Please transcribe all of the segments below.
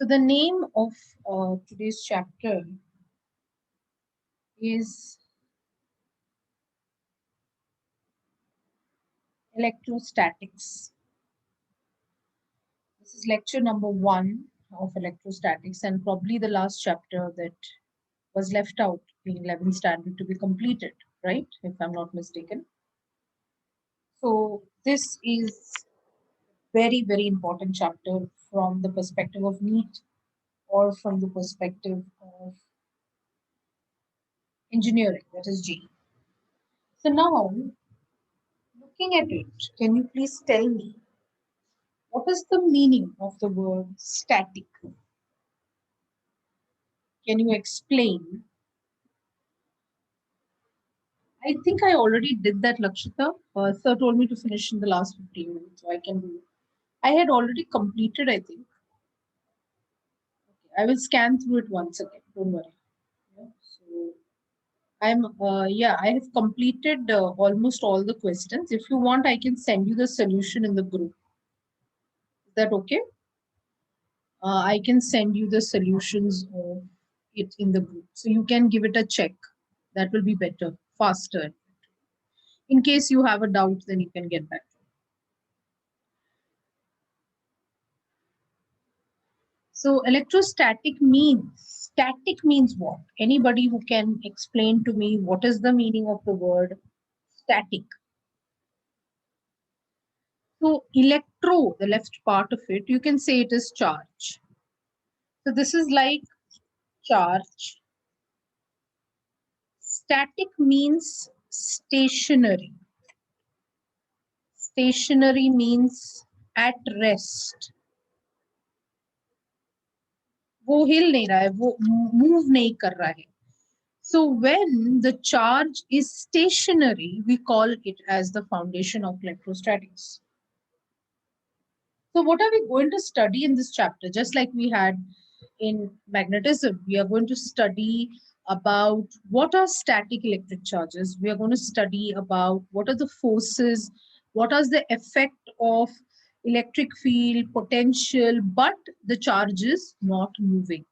So the name of today's chapter is electrostatics. This is lecture number 1 of electrostatics and probably the last chapter that was left out in 11th standard to be completed, right? If I'm not mistaken. So this is very, very important chapter from the perspective of NEET or from the perspective of engineering, that is G. So now, looking at it, can you please tell me what is the meaning of the word static? Can you explain? I think I already did that, Lakshita. Sir told me to finish in the last 15 minutes, so I can do it. I had already completed, I think. Okay, I will scan through it once again. Don't worry. Yeah, so I have completed almost all the questions. If you want, I can send you the solution in the group. Is that okay? I can send you the solutions of it in the group. So you can give it a check. That will be better, faster. In case you have a doubt, then you can get back. So static means what? Anybody who can explain to me what is the meaning of the word static? So electro, the left part of it, you can say it is charge. So this is like charge. Static means stationary. Stationary means at rest. वो हिल नहीं रहा है, वो move नहीं कर रहा है. So when the charge is stationary, we call it as the foundation of electrostatics. So what are we going to study in this chapter? Just like we had in magnetism, we are going to study about what are static electric charges. We are going to study about what are the forces, what is the effect of electric field, potential, but the charge is not moving.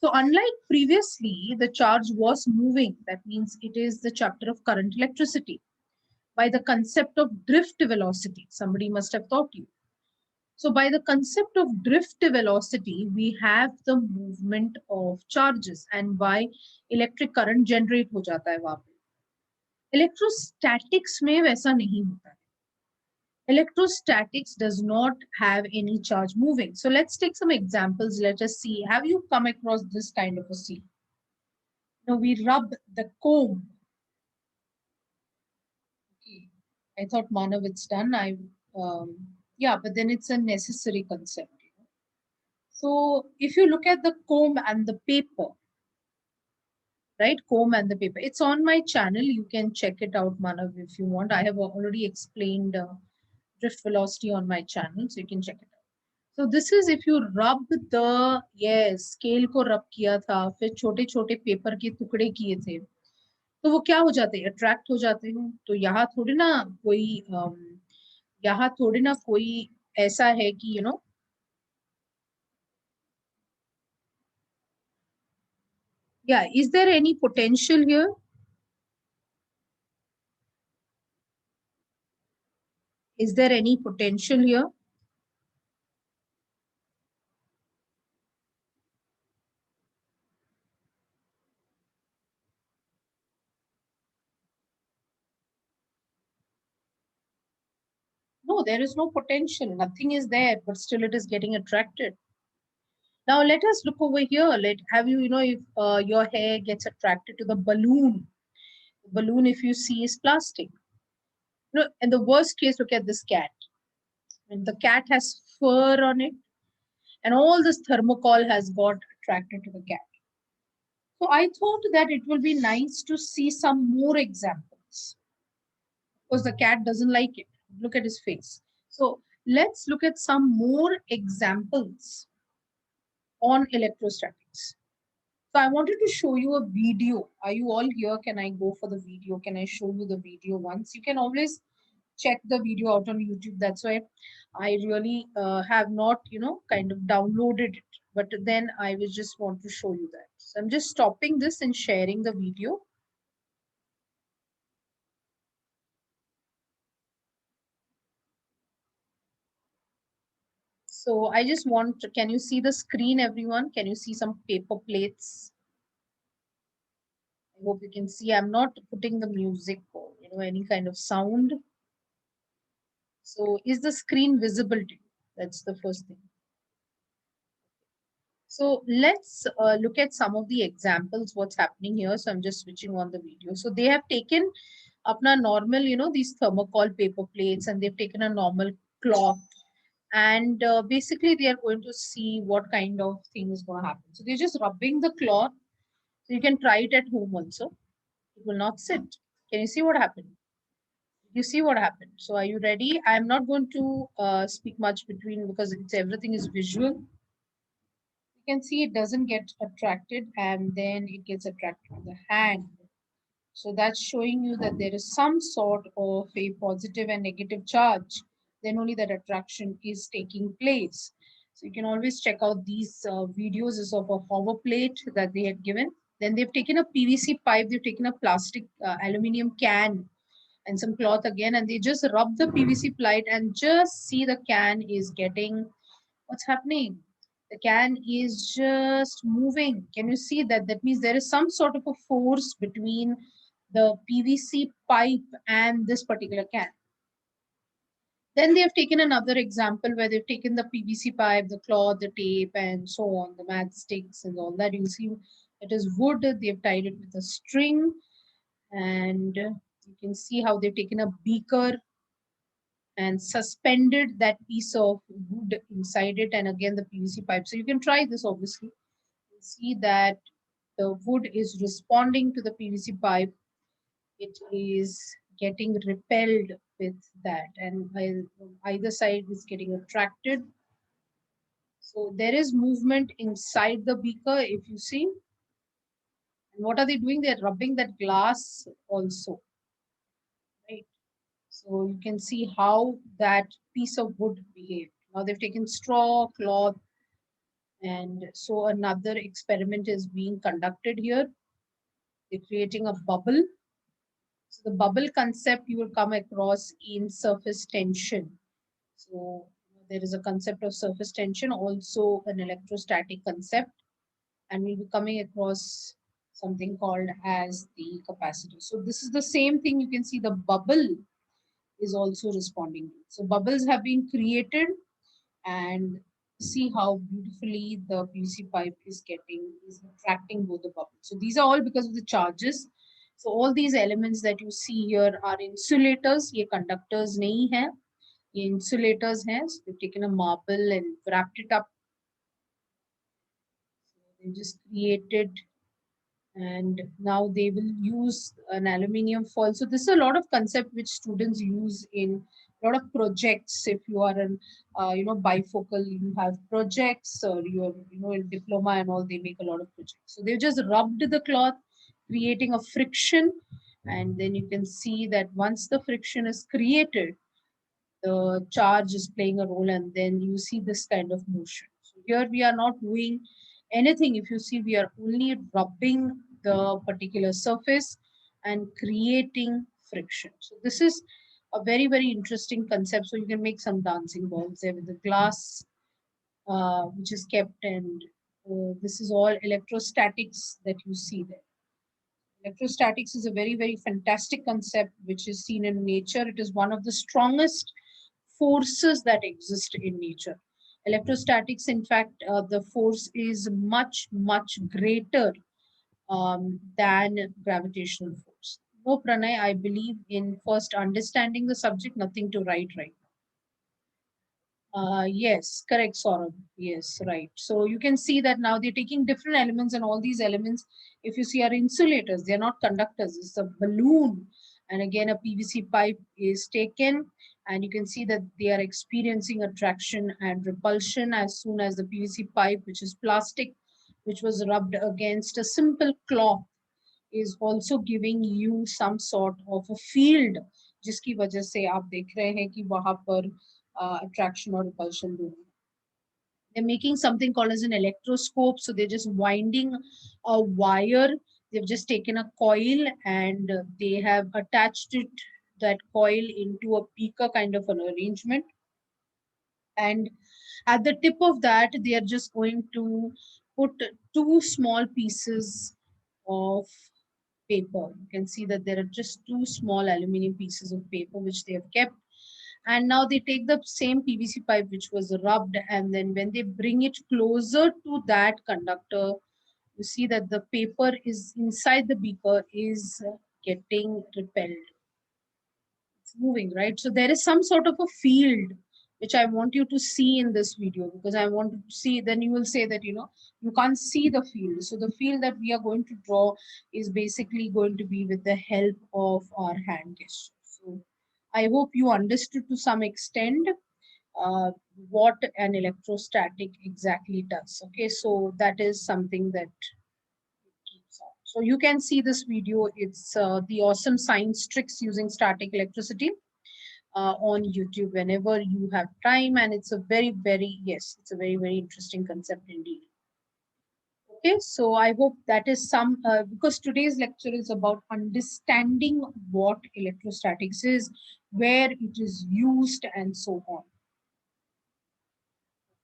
So unlike previously, the charge was moving. That means it is the chapter of current electricity by the concept of drift velocity. Somebody must have taught you. So by the concept of drift velocity, we have the movement of charges and why electric current generate हो जाता है वहाँ पे. Electrostatics में वैसा नहीं होता है. Electrostatics does not have any charge moving. So let's take some examples. Let us see. Have you come across this kind of a scene? Now we rub the comb. Okay. I thought Manav it's done. Yeah, but then it's a necessary concept. So if you look at the comb and the paper, right? Comb and the paper. It's on my channel. You can check it out, Manav, if you want. I have already explained drift velocity on my channel, so you can check it out. So this is if you rub the, yes, scale को rub किया था, फिर छोटे छोटे paper के टुकड़े किए थे, तो वो क्या हो जाते हैं? अट्रैक्ट हो जाते हैं. तो यहाँ थोड़ी ना कोई ऐसा है कि yeah, is there any potential here? Is there any potential here? No, there is no potential. Nothing is there, but still it is getting attracted. Now let us look over here. Have you, if your hair gets attracted to the balloon, if you see is plastic. In the worst case, look at this cat. And the cat has fur on it, and all this thermocol has got attracted to the cat. So I thought that it will be nice to see some more examples. Because the cat doesn't like it. Look at his face. So let's look at some more examples on electrostatics. So I wanted to show you a video. Are you all here? Can I go for the video? Can I show you the video once? You can always check the video out on YouTube. That's why I really have not, kind of downloaded it. But then I will just want to show you that. So I'm just stopping this and sharing the video. So I just want, can you see the screen, everyone? Can you see some paper plates? I hope you can see. I'm not putting the music or, any kind of sound. So is the screen visible to you? That's the first thing. So let's look at some of the examples, what's happening here. So I'm just switching on the video. So they have taken apna normal, these thermocol paper plates, and they've taken a normal cloth. And basically they are going to see what kind of thing is going to happen. So they're just rubbing the cloth. So you can try it at home also. It will not sit. Can you see what happened? You see what happened? So are you ready? I'm not going to speak much between because everything is visual. You can see it doesn't get attracted and then it gets attracted to the hand. So that's showing you that there is some sort of a positive and negative charge. Then only that attraction is taking place. So you can always check out these videos of a hover plate that they had given. Then they've taken a PVC pipe, they've taken a plastic aluminum can and some cloth again, and they just rub the PVC plate and just see the can is getting, what's happening? The can is just moving. Can you see that? That means there is some sort of a force between the PVC pipe and this particular can. Then they have taken another example where they've taken the PVC pipe, the cloth, the tape, and so on, the matchsticks and all that. You see it is wood. They've tied it with a string, and you can see how they've taken a beaker and suspended that piece of wood inside it, and again the PVC pipe. So you can try this obviously. You see that the wood is responding to the PVC pipe. It is getting repelled with that, and either side is getting attracted. So there is movement inside the beaker, if you see. And what are they doing? They're rubbing that glass also, right? So you can see how that piece of wood behaved. Now they've taken straw, cloth, and so another experiment is being conducted here. They're creating a bubble. So the bubble concept you will come across in surface tension. So there is a concept of surface tension, also an electrostatic concept, and we'll be coming across something called as the capacitor. So this is the same thing. You can see the bubble is also responding. So bubbles have been created, and see how beautifully the PVC pipe is attracting both the bubbles. So these are all because of the charges. So all these elements that you see here are insulators. ये conductors नहीं है, ये insulators हैं. So they've taken a marble and wrapped it up. So they just created, and now they will use an aluminium foil. So this is a lot of concept which students use in a lot of projects. If you are an bifocal, you have projects, or you're in diploma and all, they make a lot of projects. So they just rubbed the cloth, creating a friction, and then you can see that once the friction is created, the charge is playing a role, and then you see this kind of motion. So here we are not doing anything. If you see, we are only rubbing the particular surface and creating friction. So this is a very, very interesting concept. So you can make some dancing balls there with the glass, which is kept, and this is all electrostatics that you see there. Electrostatics is a very, very fantastic concept which is seen in nature. It is one of the strongest forces that exist in nature. Electrostatics, in fact, the force is much, much greater than gravitational force. No, Pranay, I believe in first understanding the subject, nothing to write right now. Yes, correct, Saurabh. Yes, right. So you can see that now they're taking different elements, and all these elements, if you see, are insulators. They're not conductors. It's a balloon. And again, a PVC pipe is taken, and you can see that they are experiencing attraction and repulsion as soon as the PVC pipe, which is plastic, which was rubbed against a simple cloth, is also giving you some sort of a field, जिसकी वजह से आप देख रहे हैं कि वहां पर attraction or repulsion doing. They're making something called as an electroscope. So they're just winding a wire. They've just taken a coil and they have attached that coil into a beaker kind of an arrangement. And at the tip of that, they are just going to put two small pieces of paper. You can see that there are just two small aluminum pieces of paper which they have kept. And now they take the same PVC pipe which was rubbed, and then when they bring it closer to that conductor, you see that the paper is inside the beaker is getting repelled. It's moving, right? So there is some sort of a field which I want you to see in this video, because I want to see, then you will say that, you can't see the field. So the field that we are going to draw is basically going to be with the help of our hand gesture. So I hope you understood to some extent uh, what an electrostatic exactly does. Okay, so that is something that keeps on. So you can see this video. It's the awesome science tricks using static electricity on YouTube whenever you have time. And it's a very, very, yes, it's a very, very interesting concept indeed. Okay, so I hope that is some, because today's lecture is about understanding what electrostatics is, where it is used, and so on.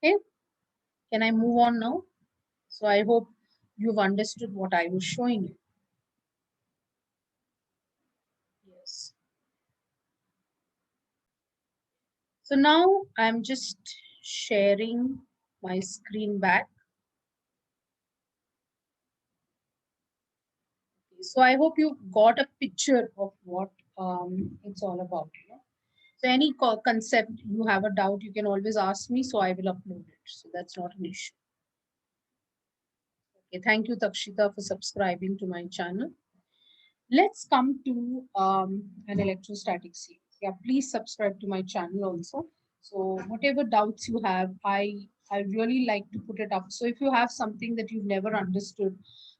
Okay, can I move on now? So I hope you've understood what I was showing you. Yes. So now I'm just sharing my screen back. So I hope you got a picture of what it's all about. So any concept you have a doubt, you can always ask me, so I will upload it. So that's not an issue. Okay, thank you, Takshita, for subscribing to my channel. Let's come to an electrostatic series. Yeah, please subscribe to my channel also. So whatever doubts you have, I really like to put it up. So if you have something that you've never understood,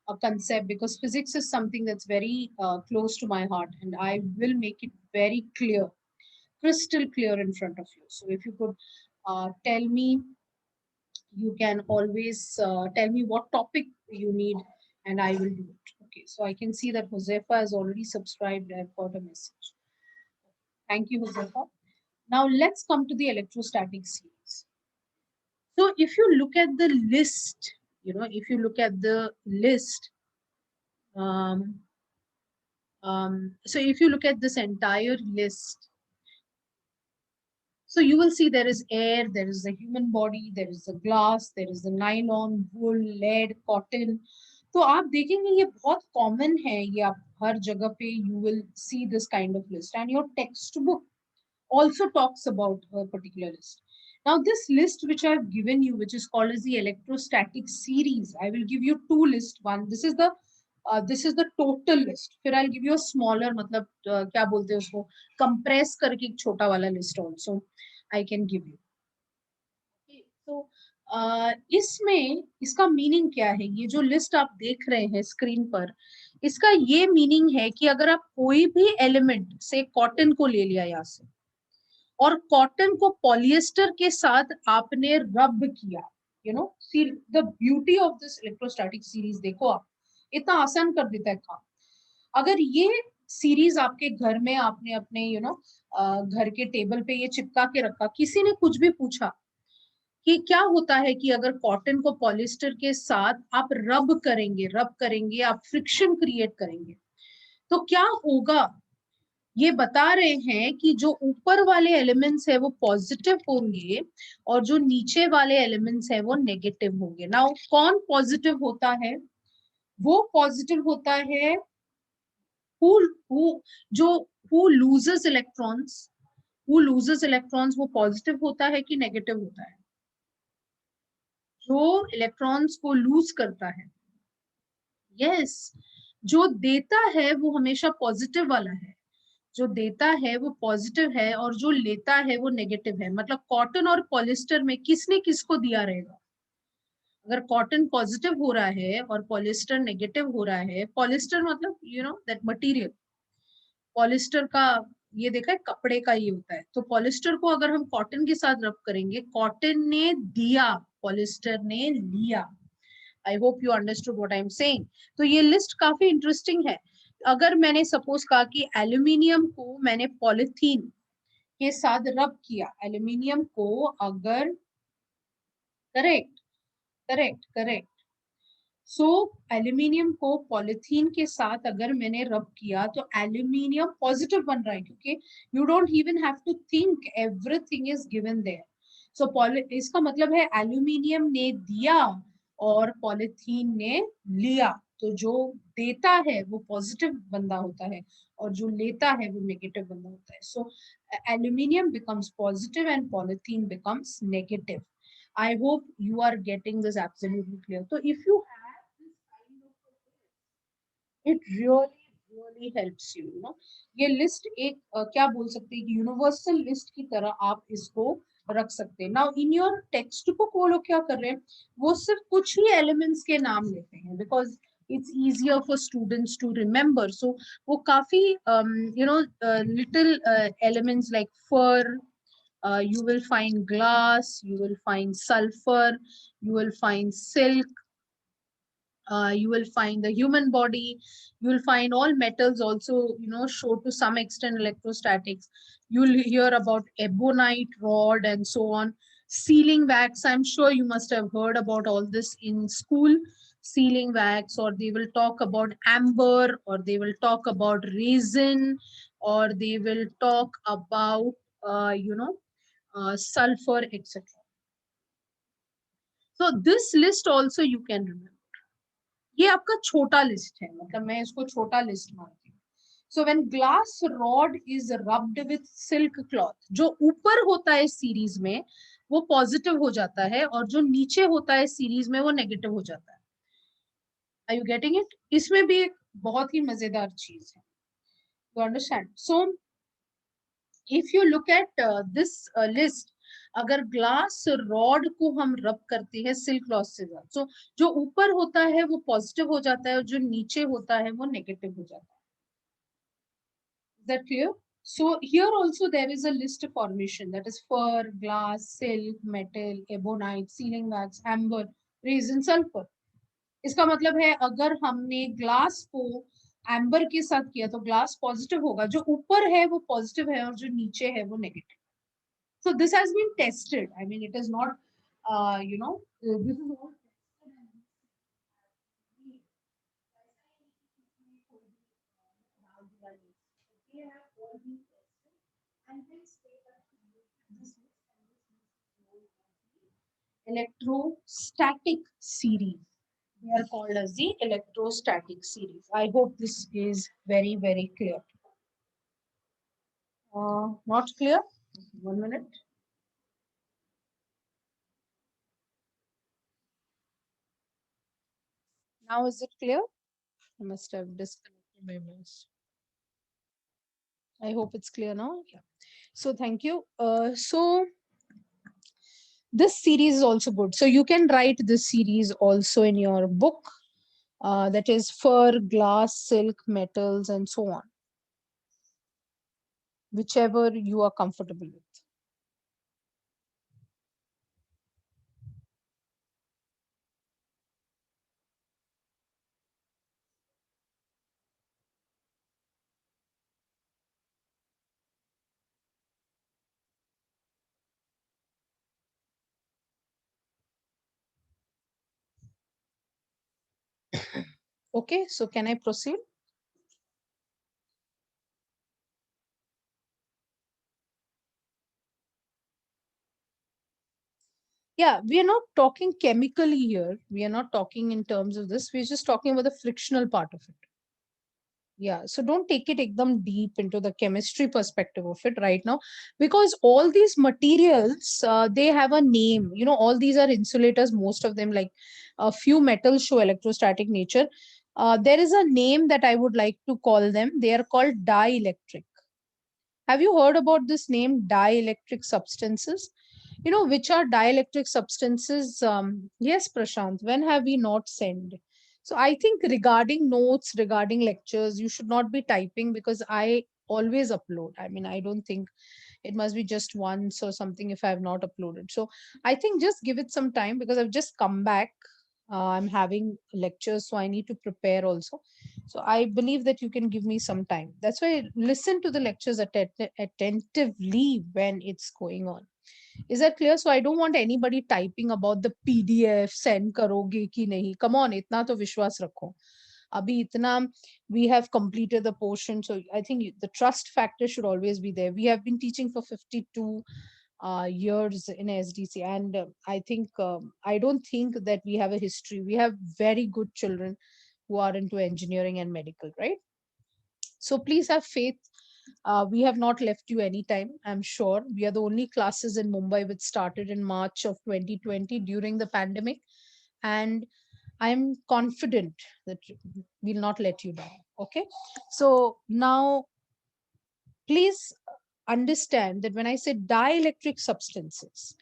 a concept, because physics is something that's very close to my heart, and I will make it very clear, crystal clear in front of you. So if you could tell me, you can always tell me what topic you need, and I will do it. Okay, so I can see that Josefa has already subscribed. I've got a message. Thank you, Josefa. Now let's come to the electrostatic series. So if you look at the list, if you look at the list, um, so if you look at this entire list, so you will see there is air, there is the human body, there is the glass, there is the nylon, wool, lead, cotton. तो आप देखेंगे ये बहुत common है, ये आप हर जगह पे you will see this kind of list, and your textbook also talks about a particular list. Now this list which I have given you, which is called as the electrostatic series, I will give you two lists. One, this is the total list. फिर I'll give you a smaller, मतलब क्या बोलते हैं उसको, compress करके एक छोटा वाला list also I can give you. Okay, so इसमें इसका मीनिंग क्या है? ये जो लिस्ट आप देख रहे हैं स्क्रीन पर, इसका ये मीनिंग है कि अगर आप कोई भी एलिमेंट से कॉटन को ले लिया यहाँ से, और कॉटन को पॉलिएस्टर के साथ आपने रब किया, see the beauty of this electrostatic series, देखो आप, इतना आसान कर देता है काम. अगर ये सीरीज आपके घर में आपने अपने घर के टेबल पे ये चिपका के रखा, किसी ने कुछ भी पूछा कि क्या होता है कि अगर कॉटन को पॉलिएस्टर के साथ आप रब करेंगे, आप फ्रिक्शन क्रिएट करेंगे, तो क्या होगा? ये बता रहे हैं कि जो ऊपर वाले एलिमेंट्स है वो पॉजिटिव होंगे और जो नीचे वाले एलिमेंट्स है वो नेगेटिव होंगे. नाउ कौन पॉजिटिव होता है? वो पॉजिटिव होता है जो who loses electrons, वो पॉजिटिव होता है कि नेगेटिव होता है? जो इलेक्ट्रॉन्स को लूज करता है, यस, जो देता है वो हमेशा पॉजिटिव वाला है, जो देता है वो पॉजिटिव है और जो लेता है वो नेगेटिव है. मतलब कॉटन और पॉलिएस्टर में किसने किसको दिया रहेगा? अगर कॉटन पॉजिटिव हो रहा है और पॉलिएस्टर नेगेटिव हो रहा है, पॉलिएस्टर मतलब दैट मटेरियल, पॉलिएस्टर का ये देखा है कपड़े का ये होता है, तो पॉलिस्टर को अगर हम कॉटन के साथ रब करेंगे, कॉटन ने दिया, पॉलिस्टर ने लिया। आई hope you understood what I am saying. तो ये लिस्ट काफी इंटरेस्टिंग है। अगर मैंने सपोज कहा कि एल्यूमिनियम को मैंने पॉलिथीन के साथ रब किया, एल्यूमिनियम को अगर, correct correct correct, so aluminium को पॉलिथीन के साथ अगर मैंने रब किया तो एल्यूमिनियम पॉजिटिव बन रहा है, क्योंकि you don't even have to think, everything is given there. So इसका मतलब है एल्यूमिनियम ने दिया और पॉलिथीन ने लिया, तो जो देता है वो पॉजिटिव बंदा होता है और जो लेता है वो नेगेटिव बंदा होता है। So aluminium becomes positive and polythene becomes negative. I hope you are getting this absolutely clear. So if you have this kind of, it really helps you, you know. ये लिस्ट एक क्या बोल सकते हैं, universal list की तरह आप इसको रख सकते हैं। Now in your text book वो लोग क्या कर रहे हैं, वो सिर्फ कुछ ही एलिमेंट्स के नाम लेते हैं, because it's easier for students to remember. So वो काफी little elements like fur, you will find glass, you will find sulfur, you will find silk, you will find the human body, you will find all metals also, show to some extent electrostatics. You will hear about ebonite rod and so on. Sealing wax, I'm sure you must have heard about all this in school. Sealing wax, or they will talk about amber, or they will talk about resin, or they will talk about, sulfur, etc. So this list also you can remember. ये आपका छोटा list है, मतलब मैं इसको छोटा list मानती हूँ। So when glass rod is rubbed with silk cloth, जो ऊपर होता है सीरीज में वो पॉजिटिव हो जाता है और जो नीचे होता है सीरीज में वो नेगेटिव हो जाता है। Are you getting it? इसमें भी एक बहुत ही मजेदार चीज है, you understand? So if you look at this list, अगर ग्लास रॉड को हम रब करते हैं सिल्क क्लॉथ से, तो जो ऊपर होता है वो पॉजिटिव हो जाता है और जो नीचे होता है वो नेगेटिव हो जाता है। Is that clear? So here also there is a list formation, that is fur, glass, silk, metal, ebonite, sealing wax, amber, resin, sulfur. इसका मतलब है अगर हमने ग्लास को एम्बर के साथ किया तो ग्लास पॉजिटिव होगा, जो ऊपर है वो पॉजिटिव है और जो नीचे है वो negative. So this has been tested. I mean, it is not, this is all tested and they have all been tested and then say that this electrostatic series. They are called as the electrostatic series. I hope this is very, very clear. Not clear? 1 minute. Now is it clear? I must have disconnected my mouse. I hope it's clear now. Yeah. So thank you. So this series is also good. So you can write this series also in your book. That is fur, glass, silk, metals, and so on. Whichever you are comfortable with. Okay, so can I proceed? Yeah, we are not talking chemically here. We are not talking in terms of this. We're just talking about the frictional part of it. Yeah, so don't take it ekdam deep into the chemistry perspective of it right now, because all these materials, they have a name. All these are insulators, most of them, like a few metals show electrostatic nature. There is a name that I would like to call them. They are called dielectric. Have you heard about this name, dielectric substances? Which are dielectric substances? Yes, Prashant, when have we not sent? So I think regarding notes, regarding lectures, you should not be typing, because I always upload. I mean, I don't think it must be just once or something if I have not uploaded. So I think just give it some time, because I've just come back. I'm having lectures, so I need to prepare also. So I believe that you can give me some time. That's why I listen to the lectures attentively when it's going on. Is that clear? So I don't want anybody typing about the PDF, send karoge ki nahi. Come on, itna to vishwas rakho. Abhi itna, we have completed the portion. So I think the trust factor should always be there. We have been teaching for 52 years in SDC, and I think I don't think that we have a history. We have very good children who are into engineering and medical, right? So please have faith. We have not left you anytime, I'm sure. We are the only classes in Mumbai which started in March of 2020 during the pandemic. And I'm confident that we'll not let you down. Okay. So now please understand that when I say dielectric substances,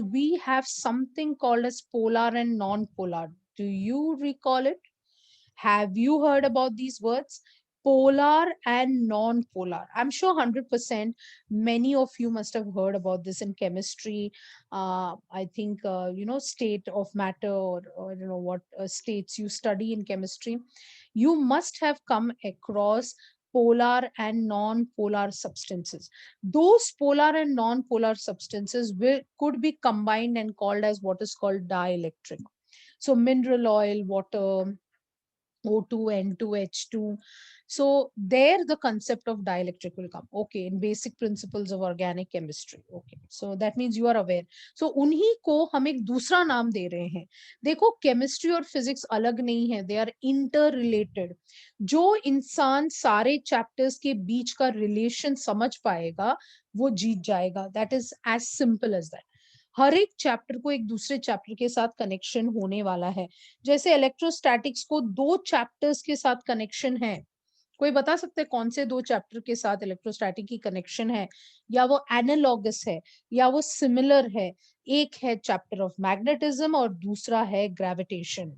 we have something called as polar and non-polar. Do you recall it? Have you heard about these words? Polar and non-polar. I'm sure 100% many of you must have heard about this in chemistry. I think, state of matter, or what states you study in chemistry. You must have come across polar and non-polar substances. Those polar and non-polar substances could be combined and called as what is called dielectric. So mineral oil, water, O2, N2, H2. So there the concept of dielectric will come. Okay, in basic principles of organic chemistry. Okay, so that means you are aware. So उन्हीं को हम एक दूसरा नाम दे रहे हैं. देखो chemistry और फिजिक्स अलग नहीं है, दे आर इंटर रिलेटेड. जो इंसान सारे चैप्टर्स के बीच का रिलेशन समझ पाएगा वो जीत जाएगा. That is as simple as that. हर एक चैप्टर को एक दूसरे चैप्टर के साथ कनेक्शन होने वाला है. जैसे इलेक्ट्रोस्टैटिक्स को 2 चैप्टर्स के साथ कनेक्शन है. कोई बता सकते हैं कौन से 2 चैप्टर के साथ इलेक्ट्रोस्टैटिक की कनेक्शन है, या वो एनालॉगस है या वो सिमिलर है? एक है चैप्टर ऑफ मैग्नेटिज्म और दूसरा है gravitation.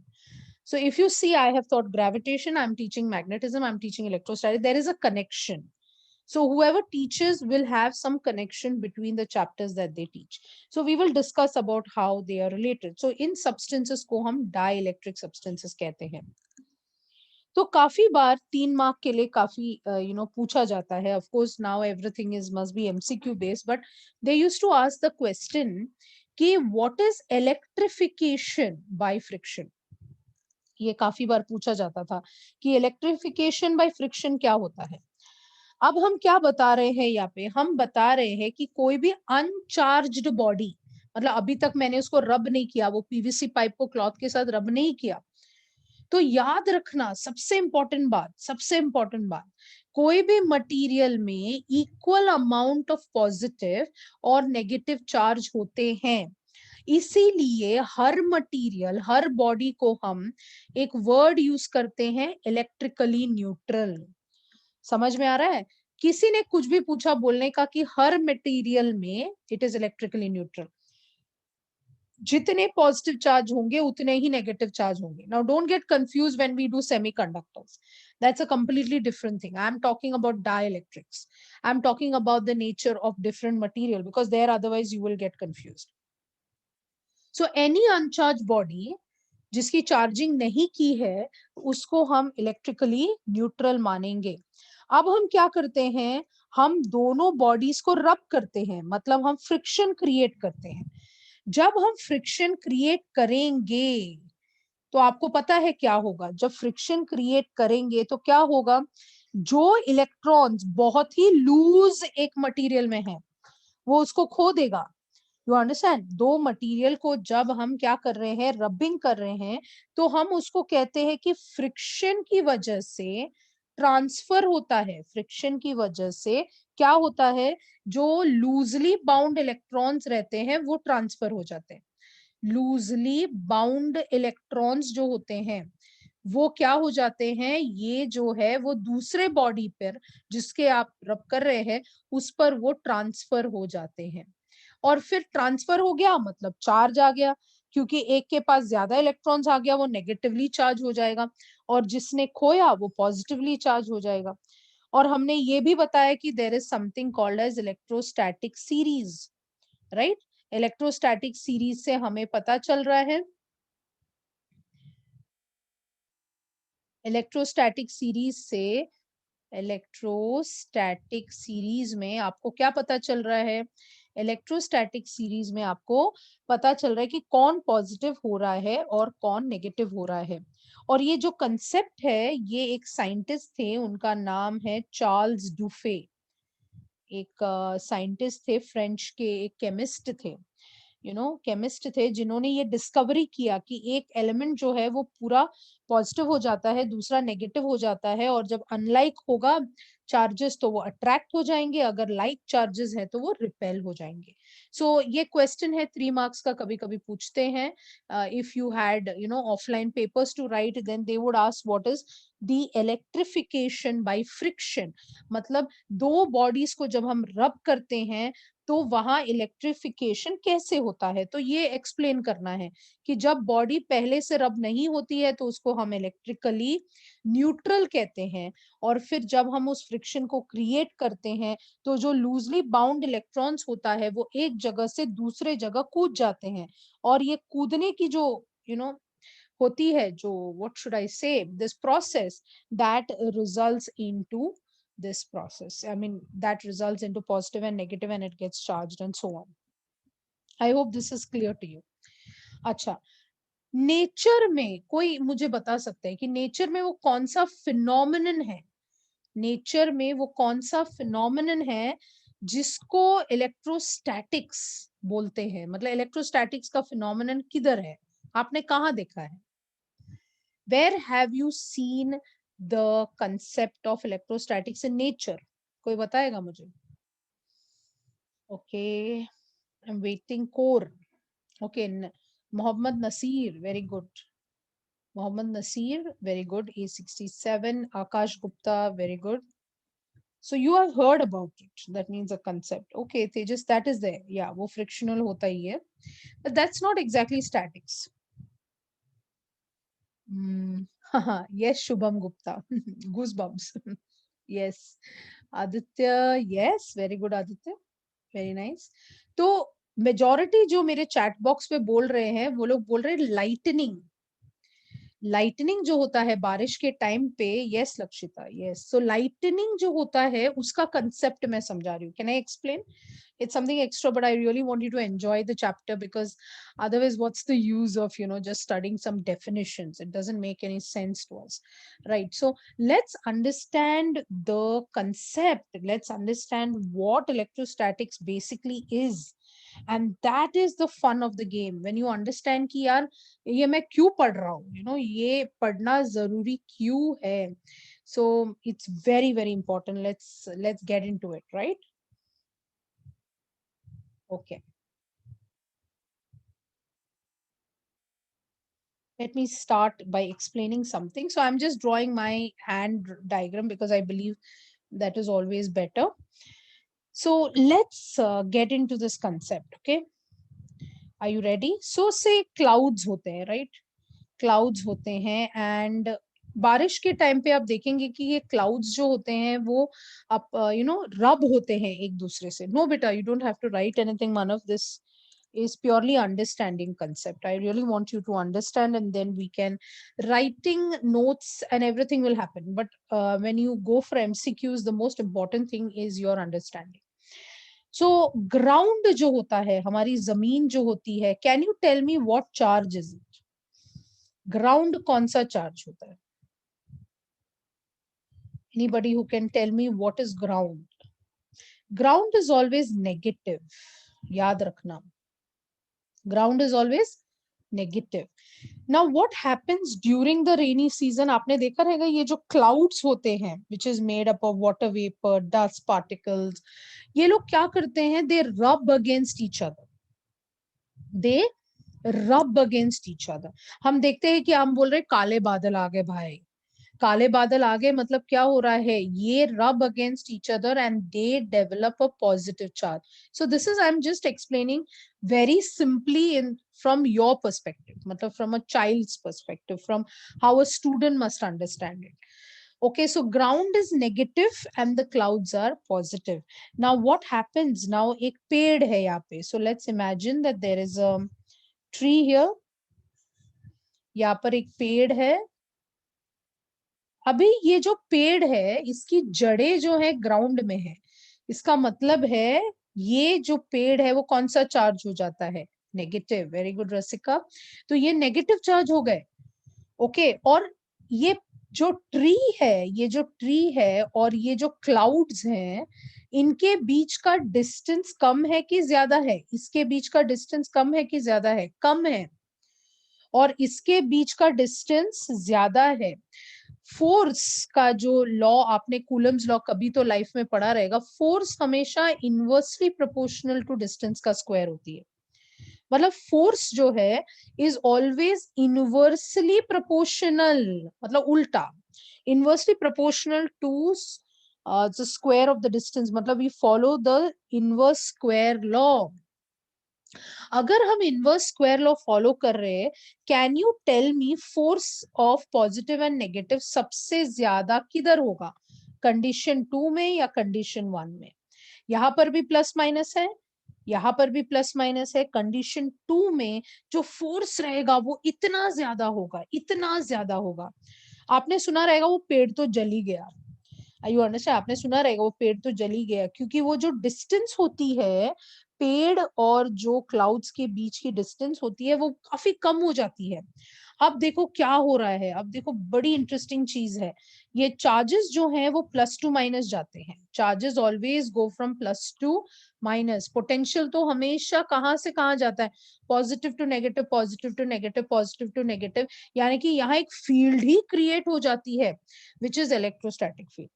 So if you see, I have taught gravitation, I'm teaching magnetism, I'm teaching electrostatics. There is a connection. So whoever teaches will have some connection between the chapters that they teach. So we will discuss about how they are related. So in substances को हम dielectric substances कहते हैं. तो काफी बार 3 mark के लिए काफी पूछा जाता है. Of course now everything must be MCQ based, but they used to ask the question कि what is electrification by friction? ये काफी बार पूछा जाता था कि इलेक्ट्रिफिकेशन बाय फ्रिक्शन क्या होता है. अब हम क्या बता रहे हैं यहाँ पे? हम बता रहे हैं कि कोई भी अनचार्ज्ड बॉडी, मतलब अभी तक मैंने उसको रब नहीं किया, वो पीवीसी पाइप को क्लॉथ के साथ रब नहीं किया, तो याद रखना सबसे इंपॉर्टेंट बात, कोई भी मटेरियल में इक्वल अमाउंट ऑफ पॉजिटिव और नेगेटिव चार्ज होते हैं. इसीलिए हर मटेरियल, हर बॉडी को हम एक वर्ड यूज करते हैं, इलेक्ट्रिकली न्यूट्रल. समझ में आ रहा है? किसी ने कुछ भी पूछा बोलने का कि हर मटेरियल में इट इज इलेक्ट्रिकली न्यूट्रल. जितने पॉजिटिव चार्ज होंगे उतने ही नेगेटिव चार्ज होंगे. Now don't get confuse when we do semiconductors. That's a completely different thing. I'm talking about dielectrics. I'm talking about the nature of different material, because there otherwise you will get confused. So any uncharged body जिसकी charging नहीं की है उसको हम electrically neutral मानेंगे. अब हम क्या करते हैं? हम दोनों बॉडीज को रब करते हैं, मतलब हम फ्रिक्शन क्रिएट करते हैं. जब हम फ्रिक्शन क्रिएट करेंगे तो आपको पता है क्या होगा? जब फ्रिक्शन क्रिएट करेंगे तो क्या होगा? जो इलेक्ट्रॉन्स बहुत ही लूज एक मटेरियल में है वो उसको खो देगा. You understand? 2 मटेरियल को जब हम क्या कर रहे हैं, रबिंग कर रहे हैं, तो हम उसको कहते हैं कि फ्रिक्शन की वजह से ट्रांसफर होता है. फ्रिक्शन की वजह से क्या होता है? जो लूजली बाउंड इलेक्ट्रॉन्स रहते हैं वो ट्रांसफर हो जाते हैं. लूजली बाउंड इलेक्ट्रॉन्स जो होते हैं वो क्या हो जाते हैं? ये जो है वो दूसरे बॉडी पर जिसके आप रब कर रहे हैं उस पर वो ट्रांसफर हो जाते हैं. और फिर ट्रांसफर हो गया मतलब चार्ज आ गया. क्योंकि एक के पास ज्यादा इलेक्ट्रॉन्स आ गया वो नेगेटिवली चार्ज हो जाएगा और जिसने खोया वो पॉजिटिवली चार्ज हो जाएगा। और हमने ये भी बताया कि there is something called as electrostatic series, right. Electrostatic series से हमें पता चल रहा है, इलेक्ट्रोस्टैटिक सीरीज से, इलेक्ट्रोस्टैटिक सीरीज में आपको क्या पता चल रहा है, इलेक्ट्रोस्टैटिक सीरीज में आपको पता चल रहा है कि कौन पॉजिटिव हो रहा है और कौन नेगेटिव हो रहा है। और ये जो कंसेप्ट है, ये एक साइंटिस्ट थे, उनका नाम है चार्ल्स डुफे। एक साइंटिस्ट थे, फ्रेंच के एक केमिस्ट थे, केमिस्ट थे, जिन्होंने ये डिस्कवरी किया कि एक एलिमेंट जो है वो पूरा पॉजिटिव हो जाता है, दूसरा नेगेटिव हो जाता है, और जब अनलाइक होगा चार्जेस तो वो अट्रैक्ट हो जाएंगे, अगर लाइक चार्जेस है तो वो रिपेल हो जाएंगे। सो ये क्वेश्चन है 3 मार्क्स का, कभी कभी पूछते हैं। If you had offline papers to write, then they would ask what is the electrification by friction. मतलब दो बॉडीज को जब हम रब करते हैं तो वहां इलेक्ट्रिफिकेशन कैसे होता है, तो ये एक्सप्लेन करना है कि जब बॉडी पहले से रब नहीं होती है तो उसको हम इलेक्ट्रिकली न्यूट्रल कहते हैं, और फिर जब हम उस फ्रिक्शन को क्रिएट करते हैं तो जो लूजली बाउंड इलेक्ट्रॉन्स होता है वो एक जगह से दूसरे जगह कूद जाते हैं, और ये कूदने की जो होती है, जो व्हाट शुड आई से, this process that results into this process, I mean that results into positive and negative and it gets charged and so on. I hope this is clear to you. अच्छा, nature में कोई मुझे बता सकता है कि nature में वो कौन सा फिनोमिनन है, नेचर में वो कौन सा फिनोमिनन है जिसको इलेक्ट्रोस्टैटिक्स बोलते हैं, मतलब इलेक्ट्रोस्टैटिक्स का फिनोमिनन किधर है, आपने कहाँ देखा है, where have you seen the concept of electrostatics in nature? कोई बताएगा मुझे? Okay, I'm waiting. Core. Okay, Mohammad Nasir, very good. Mohammad Nasir, very good. A67. Akash Gupta, very good. So you have heard about it. That means a concept. Okay, Tejas, that is there. Yeah, वो frictional होता ही है. But that's not exactly statics. Yes, Shubham Gupta. Goosebumps. Yes. Aditya, yes, very good Aditya. Very nice. तो majority जो मेरे chat box पे बोल रहे हैं वो लोग बोल रहे हैं लाइटनिंग, लाइटनिंग जो होता है बारिश के टाइम पे, यस लक्षिता, यस। सो लाइटनिंग जो होता है उसका कंसेप्ट मैं समझा रही हूँ, can I explain? It's something extra, but I really want you to enjoy the chapter, because otherwise what's the use of just studying some definitions? It doesn't make any sense to us, right? So let's understand the concept, let's understand what electrostatics basically is, and that is the fun of the game. When you understand कि यार ये मैं क्यों पढ़ रहा हूँ, ये पढ़ना जरूरी क्यों है, so it's very very important. Let's get into it, right? Okay, let me start by explaining something. So I'm just drawing my hand diagram because I believe that is always better. So let's get into this concept. Okay, are you ready? So say clouds होते हैं, right? Clouds होते हैं, and बारिश के time पे आप देखेंगे कि ये क्लाउड्स जो होते हैं वो आप रब होते हैं एक दूसरे से. नो बेटा, you don't have to write anything, Manav. This is purely understanding concept. I really want you to understand, and then we can writing notes and everything will happen. But when you go for MCQs, the most important thing is your understanding. So ground जो होता है, हमारी जमीन जो होती है, can you tell me what charge is it? Ground कौन सा charge होता है? Anybody who can tell me what is ground? Ground is always negative. याद रखना. Ground is always negative. Now what happens during the rainy season? आपने देखा रहेगा ये जो clouds होते हैं, which is made up of water vapor, dust particles, ये लोग क्या करते हैं? They rub against each other. They rub against each other. हम देखते हैं कि हम बोल रहे काले बादल आ गए भाई, काले बादल आ गए मतलब क्या हो रहा है, ये रब against each other and they develop a positive charge. So this is I am just explaining very simply in from your perspective, matlab from a child's perspective, from how a student must understand it. Okay, so ground is negative and the clouds are positive. Now what happens, now ek ped hai yahan pe, so let's imagine that there is a tree here, yahan par ek ped hai. अभी ये जो पेड़ है इसकी जड़ें जो है ground में है, इसका मतलब है ये जो पेड़ है वो कौन सा चार्ज हो जाता है, नेगेटिव. वेरी गुड रसिका. तो ये नेगेटिव चार्ज हो गए. ओके, और ये जो ट्री है, ये जो ट्री है और ये जो क्लाउड्स हैं, इनके बीच का डिस्टेंस कम है कि ज्यादा है, इसके बीच का डिस्टेंस कम है कि ज्यादा है, कम है, और इसके बीच का डिस्टेंस ज्यादा है. फोर्स का जो लॉ आपने कूलम्स लॉ कभी तो लाइफ में पढ़ा रहेगा, फोर्स हमेशा इनवर्सली प्रोपोर्शनल टू डिस्टेंस का स्क्वायर होती है. मतलब फोर्स जो है इज ऑलवेज इनवर्सली प्रोपोर्शनल, मतलब उल्टा, inversely proportional to the square of the distance, मतलब we follow the inverse square law. अगर हम इनवर्स स्क्वायर लॉ फॉलो कर रहे हैं, can you tell me force of positive and negative सबसे ज्यादा किधर होगा, कंडीशन 2 में या कंडीशन 1 में? यहां पर भी प्लस माइनस है, यहां पर भी प्लस माइनस है. कंडीशन 2 में जो फोर्स रहेगा वो इतना ज्यादा होगा, इतना ज्यादा होगा. आपने सुना रहेगा वो पेड़ तो जल ही गया. You understand? आपने सुना रहेगा वो पेड़ तो जल ही गया, क्योंकि वो जो डिस्टेंस होती है पेड़ और जो क्लाउड्स के बीच की डिस्टेंस होती है वो काफी कम हो जाती है. अब देखो क्या हो रहा है, अब देखो बड़ी इंटरेस्टिंग चीज है. ये चार्जेस जो हैं वो प्लस टू माइनस जाते हैं. Charges always go from plus to minus. Potential तो हमेशा कहां से कहां जाता है, positive to negative, positive to negative, positive to negative. यानी कि यहाँ एक फील्ड ही क्रिएट हो जाती है विच इज इलेक्ट्रोस्टैटिक फील्ड.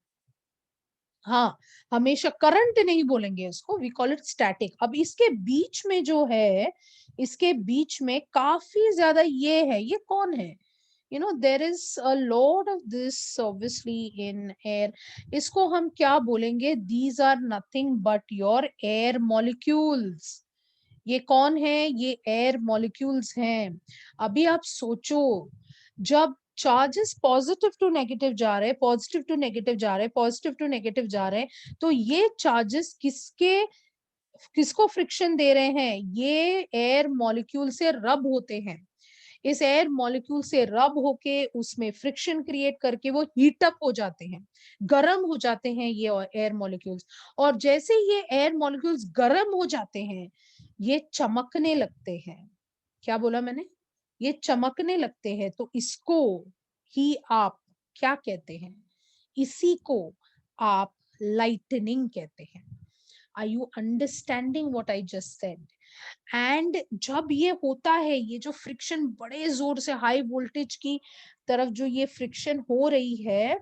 हाँ, हमेशा करंट नहीं बोलेंगे इसको, वी कॉल इट स्टैटिक. अब इसके बीच में जो है, इसके बीच में काफी ज्यादा ये है, ये कौन है? you know there is a lot of this obviously in air. इसको हम क्या बोलेंगे, these are nothing but your air molecules. ये कौन है, ये एयर मॉलिक्यूल्स हैं. अभी आप सोचो, जब चार्जेस पॉजिटिव टू नेगेटिव जा रहे हैं, पॉजिटिव टू नेगेटिव जा रहे हैं, पॉजिटिव टू नेगेटिव जा रहे हैं, तो ये चार्जेस किसको फ्रिक्शन दे रहे हैं, ये एयर मॉलिक्यूल से रब होते हैं. इस एयर मॉलिक्यूल से रब होके उसमें फ्रिक्शन क्रिएट करके वो हीट अप हो जाते हैं, गर्म हो जाते हैं ये एयर मॉलिक्यूल्स. और जैसे ये एयर मॉलिक्यूल्स गर्म हो जाते हैं, ये चमकने लगते हैं. क्या बोला मैंने, ये चमकने लगते हैं. तो इसको ही आप क्या कहते हैं, इसी को आप लाइटनिंग कहते हैं. Are you understanding what I just said? And जब ये होता है, ये जो फ्रिक्शन बड़े जोर से हाई वोल्टेज की तरफ जो ये फ्रिक्शन हो रही है,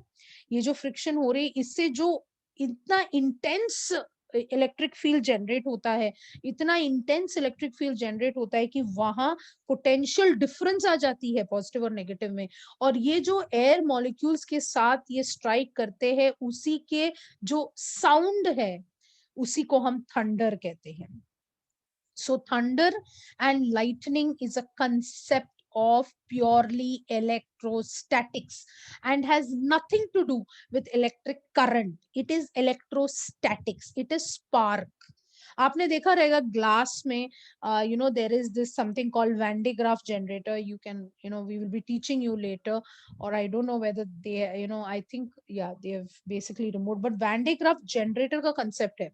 ये जो फ्रिक्शन हो रही है, इससे जो इतना इंटेंस इलेक्ट्रिक फील्ड जनरेट होता है, इतना इंटेंस इलेक्ट्रिक फील्ड जनरेट होता है कि वहां पोटेंशियल डिफरेंस आ जाती है पॉजिटिव और नेगेटिव में. और ये जो एयर मॉलिक्यूल्स के साथ ये स्ट्राइक करते हैं, उसी के जो साउंड है उसी को हम थंडर कहते हैं. So thunder and lightning is a concept of purely electrostatics and has nothing to do with electric current. It is electrostatics. It is spark. आपने देखा रहेगा ग्लास में, there is this something called Van de Graaff generator. You can, we will be teaching you later, or I don't know whether they, I think, yeah, they have basically removed. But Van de Graaff generator का concept है.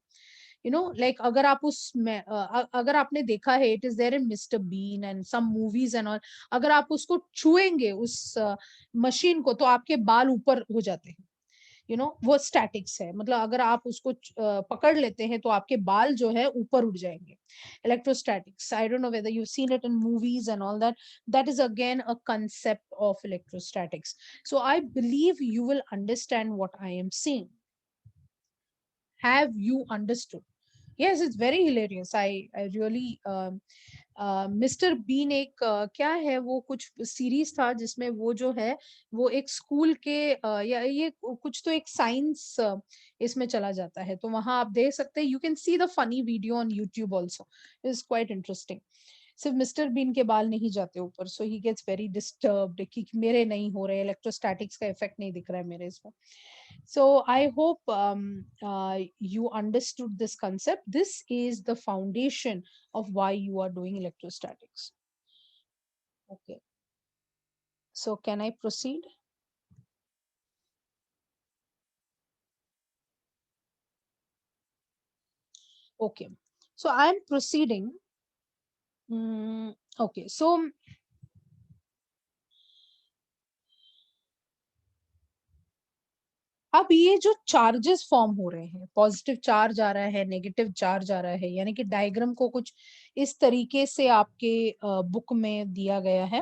Like अगर आप उसमें अगर आपने देखा है, it is there in mister Bean and some movies and all. अगर आप उसको छुएंगे उस मशीन को, तो आपके बाल ऊपर हो जाते हैं. वो स्टैटिक्स है. मतलब अगर आप उसको पकड़ लेते हैं तो आपके बाल जो है ऊपर उड़ जाएंगे. Electrostatics, I don't know whether you seen it in movies and all that. That is again a concept of electrostatics. So I believe you will understand what I am saying. Have you understood? Yes, it's very hilarious. I really mister Bean एक क्या है वो कुछ series था जिसमें वो जो है वो एक स्कूल के या ये कुछ तो एक साइंस इसमें चला जाता है, तो वहां आप देख सकते हैं, you can see the funny video on YouTube also, is quite interesting. सिर्फ मिस्टर बीन के बाल नहीं जाते ऊपर, सो ही गेट्स वेरी डिस्टर्ब्ड कि मेरे नहीं हो रहे, इलेक्ट्रोस्टैटिक्स का इफेक्ट नहीं दिख रहा है मेरे इसमें। So I hope you understood this concept. This is the foundation of why you are doing electrostatics. Okay. So can I proceed? Okay. So I'm proceeding. Okay. So अब ये जो चार्जेस फॉर्म हो रहे हैं, पॉजिटिव चार्ज आ रहा है, negative charge आ रहा है, यानी कि डायग्राम को कुछ इस तरीके से आपके बुक में दिया गया है।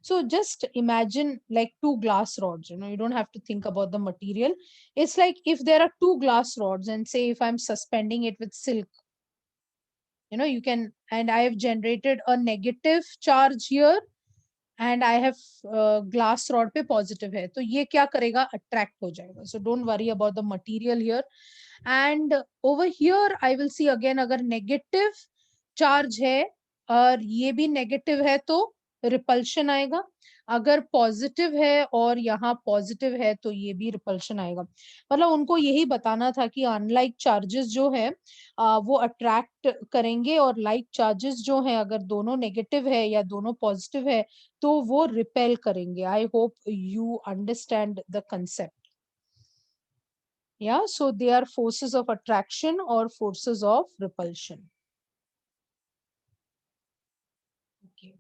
So just imagine like two glass rods, you don't have to think about the material. It's like if there are two glass rods and say if I'm suspending it with silk, you can, and I have generated a negative charge here and I have glass rod पे positive है, तो ये क्या करेगा, attract हो जाएगा। So don't worry about the material here. And over here I will see again, अगर negative charge है और ये भी नेगेटिव है तो रिपल्शन आएगा, अगर पॉजिटिव है और यहाँ पॉजिटिव है तो ये भी रिपल्शन आएगा। मतलब उनको यही बताना था कि अनलाइक चार्जेस जो है वो अट्रैक्ट करेंगे, और लाइक चार्जेस जो है अगर दोनों नेगेटिव है या दोनों पॉजिटिव है तो वो रिपेल करेंगे। आई hope you understand the concept. Yeah, so they are forces of attraction or forces of repulsion. Okay.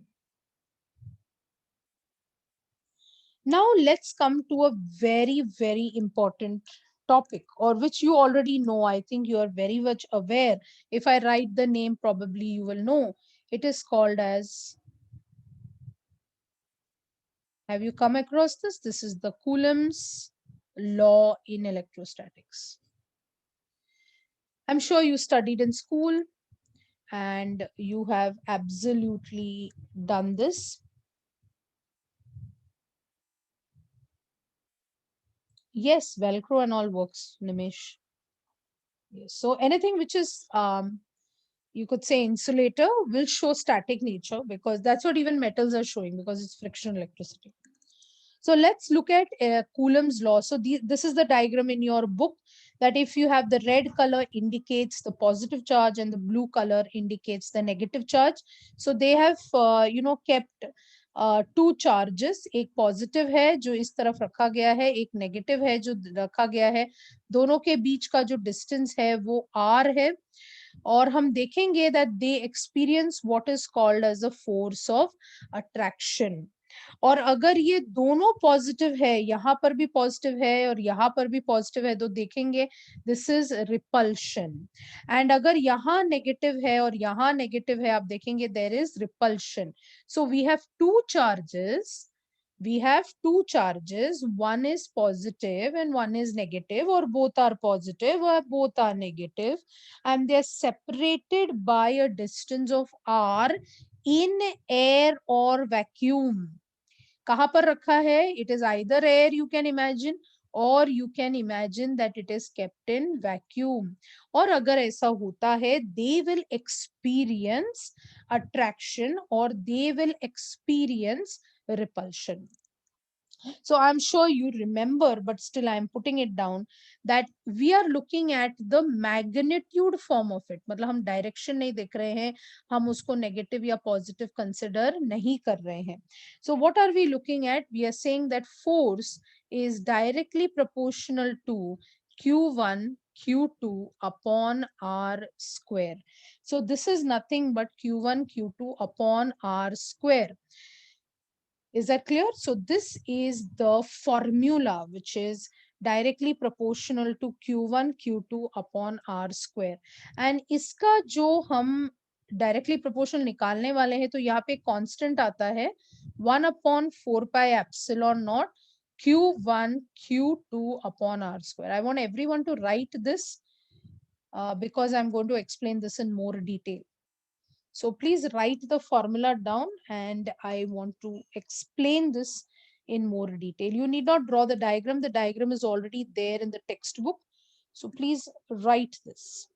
Now let's come to a very, very important topic, or which you already know. I think you are very much aware. If I write the name, probably you will know. It is called as, have you come across this? This is the Coulomb's law in electrostatics. I'm sure you studied in school and you have absolutely done this. Yes, Velcro and all works, Nimish. Yes. So anything which is, you could say insulator, will show static nature, because that's what even metals are showing, because it's frictional electricity. So let's look at Coulomb's law. So this is the diagram in your book, that if you have the red color indicates the positive charge and the blue color indicates the negative charge. So they have, kept two charges, एक positive है जो इस तरफ रखा गया है, एक negative है जो रखा गया है, दोनों के बीच का जो डिस्टेंस है वो आर है, और हम देखेंगे that they experience what is called as a force of attraction. और अगर ये दोनों पॉजिटिव है, यहाँ पर भी पॉजिटिव है और यहाँ पर भी पॉजिटिव है, तो देखेंगे दिस इज रिपल्शन। एंड अगर यहाँ नेगेटिव है और यहाँ नेगेटिव है, आप देखेंगे there is repulsion. So we have two charges, one is positive and one is negative, or both are positive or both are negative, and they are separated by a distance of r in air or vacuum. कहाँ पर रखा है, it is either air, you can imagine, और you can imagine that it is kept in vacuum. और अगर ऐसा होता है, दे विल एक्सपीरियंस अट्रैक्शन और they will experience repulsion. So I'm sure you remember, but still I'm putting it down, that we are looking at the magnitude form of it. मतलब हम direction नहीं देख रहे हैं, हम उसको negative या positive consider नहीं कर रहे हैं. So what are we looking at? We are saying that force is directly proportional to Q1 Q2 upon R square. So this is nothing but Q1 Q2 upon R square. Is that clear? So this is the formula which is directly proportional to Q1 Q2 upon R square. And इसका जो हम directly proportional निकालने वाले हैं, तो यहाँ पे constant आता है 1 upon 4 pi epsilon naught Q1 Q2 upon R square. I want everyone to write this because I'm going to explain this in more detail. So please write the formula down, and I want to explain this in more detail. You need not draw the diagram. The diagram is already there in the textbook. So please write this.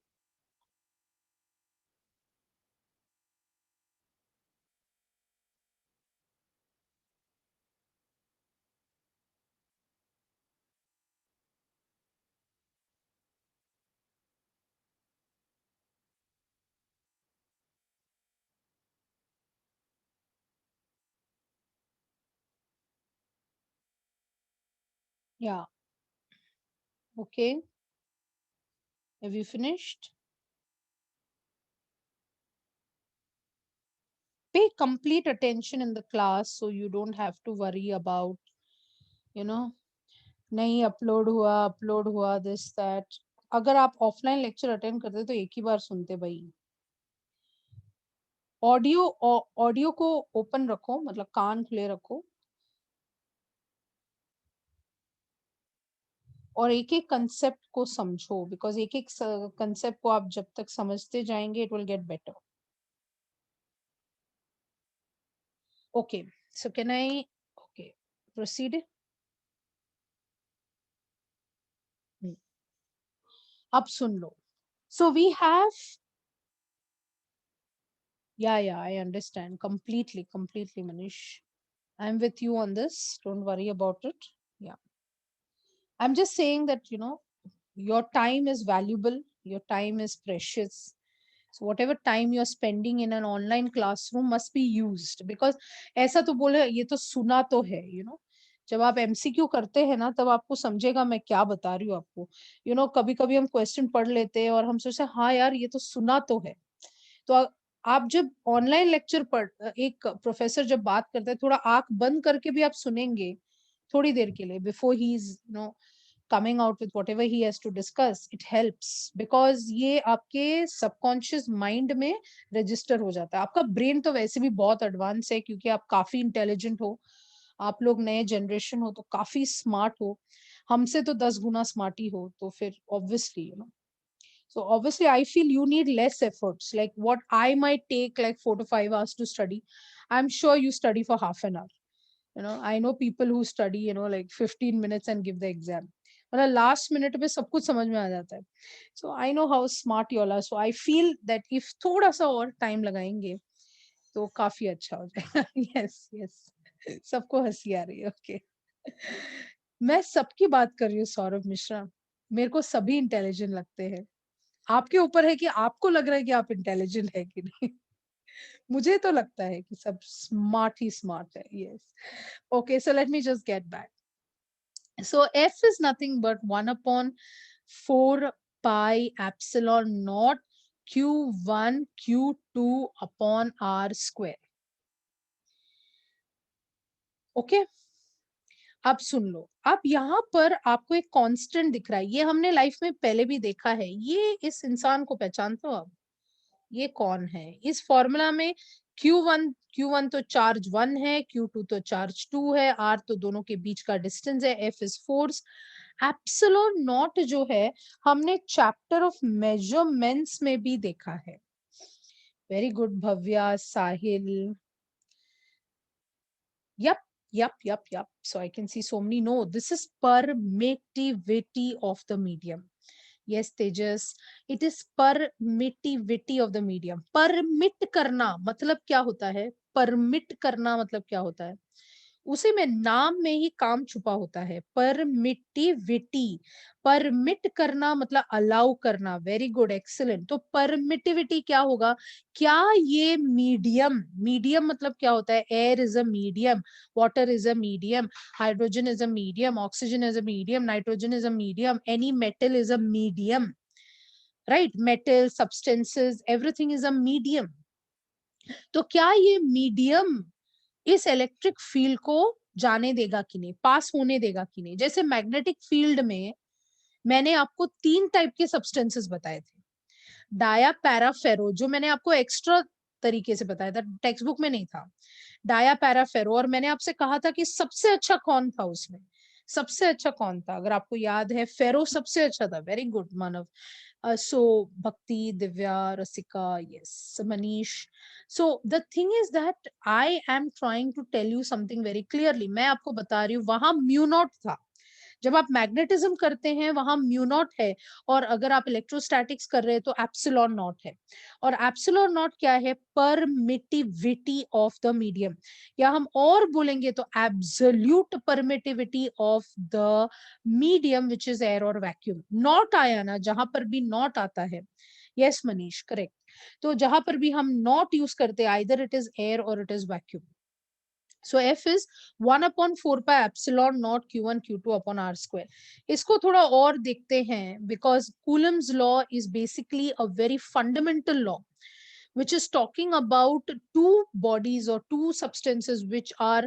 Yeah. Okay. Have you finished? Pay complete attention in the class so you don't have to worry about, you know, नहीं upload हुआ this that. अगर आप offline lecture attend करते तो एक ही बार सुनते भाई. Audio audio को ओपन रखो, मतलब कान खुले रखो, और एक एक कंसेप्ट को समझो, बिकॉज एक एक कंसेप्ट को आप जब तक समझते जाएंगे it will get better. Okay, so can I okay proceed. अब सुन लो. So we have, yeah, I understand completely Manish. I'm with you on this, don't worry about it. Yeah, I'm just saying that, you know, your time is valuable, your time is precious. So whatever time you're spending in an online classroom must be used, because ऐसा तो बोले ये तो सुना तो है, you know, जब आप एमसीक्यू करते हैं ना तब आपको समझेगा मैं क्या बता रही हूँ आपको. यू नो, कभी कभी हम क्वेश्चन पढ़ लेते हैं और हम सोचते हैं हाँ यार ये तो सुना तो है. तो आप जब ऑनलाइन लेक्चर पढ़, एक प्रोफेसर जब बात करते हैं थोड़ा आंख बंद करके भी आप सुनेंगे थोड़ी देर के लिए, before he is, you know, coming out with whatever he has to discuss, it helps because ये आपके सबकॉन्शियस माइंड में रजिस्टर हो जाता है. आपका ब्रेन तो वैसे भी बहुत एडवांस है क्योंकि आप काफी इंटेलिजेंट हो, आप लोग नए जनरेशन हो तो काफी स्मार्ट हो, हमसे तो 10 गुना स्मार्ट ही हो, तो फिर obviously, you know, so obviously I feel you need less efforts. Like what I might take like 4 to 5 hours to study, I'm sure you study for half an hour. You know, I know people who study, you know, like 15 minutes and give the exam. मतलब last minute में सब कुछ समझ में आ जाता है. So I know how smart you all are. So I feel that if थोड़ा सा और टाइम लगाएंगे तो काफी अच्छा हो जाएगा. यस यस, सबको हंसी आ रही है. ओके, मैं सबकी बात कर रही हूँ सौरभ मिश्रा. मेरे को सभी इंटेलिजेंट लगते हैं. आपके ऊपर है कि आपको लग रहा है कि आप इंटेलिजेंट है कि नहीं. मुझे तो लगता है कि सब स्मार्ट ही स्मार्ट है. Yes. Okay, so let me just get back. So f is nothing but 1 upon 4 pi epsilon naught q1 q2 upon r square. Okay, अब सुन लो. अब यहाँ पर आपको एक कांस्टेंट दिख रहा है, ये हमने लाइफ में पहले भी देखा है. ये इस इंसान को पहचानते हो आप? ये कौन है? इस फॉर्मूला में Q1 तो चार्ज 1 है, Q2 तो चार्ज 2 है, R तो दोनों के बीच का डिस्टेंस है, F is force. Epsilon not जो है हमने चैप्टर ऑफ मेजरमेंट्स में भी देखा है. Very good Bhavya, Sahil. Yep, yep. So I can see so many. No, this is permittivity of the medium. Yes, Tejas, it is permittivity of the medium. Permit करना मतलब क्या होता है? Permit करना मतलब क्या होता है? उसी में नाम में ही काम छुपा होता है. परमिटिविटी, परमिट करना मतलब अलाउ करना. Very good, excellent. तो परमिटिविटी क्या होगा? क्या ये मीडियम, मीडियम मतलब क्या होता है? Air is a medium, water is a medium, hydrogen is a medium, oxygen is a medium, nitrogen is a medium, any metal is a medium, right? Metal, substances, everything is a medium. तो क्या ये medium इस electric field को जाने देगा कि नहीं, पास होने देगा कि नहीं? जैसे मैग्नेटिक फील्ड में मैंने आपको 3 टाइप के सब्सटेंसेस बताए थे. डाया पैरा फेरो, जो मैंने आपको एक्स्ट्रा तरीके से बताया था, टेक्स्ट बुक में नहीं था. डाया पैरा फेरो. और मैंने आपसे कहा था कि सबसे अच्छा कौन था उसमें, सबसे अच्छा कौन था? अगर आपको याद है, फेरो सबसे अच्छा था. Very good Manav. So Bhakti, Divya, Rasika, yes, Manish. So the thing is that I am trying to tell you something very clearly. मैं आपको बता रही हूँ वहां म्यू नॉट था. जब आप मैग्नेटिज्म करते हैं वहां म्यू नॉट है, और अगर आप इलेक्ट्रोस्टैटिक्स कर रहे हैं तो एप्सिलॉन नॉट है. और एप्सिलॉन नॉट क्या है? परमिटिविटी ऑफ द मीडियम, या हम और बोलेंगे तो absolute permittivity of the medium which is air और वैक्यूम. नॉट आया ना, जहां पर भी नॉट आता है, यस मनीष करेक्ट, तो जहां पर भी हम नॉट यूज करते हैं, आइदर इट इज एयर और it is vacuum. So F is 1 upon 4 pi epsilon naught Q1 Q2 upon R square. इसको थोड़ा और देखते हैं, because Coulomb's law is basically a very fundamental law which is talking about two bodies or two substances which are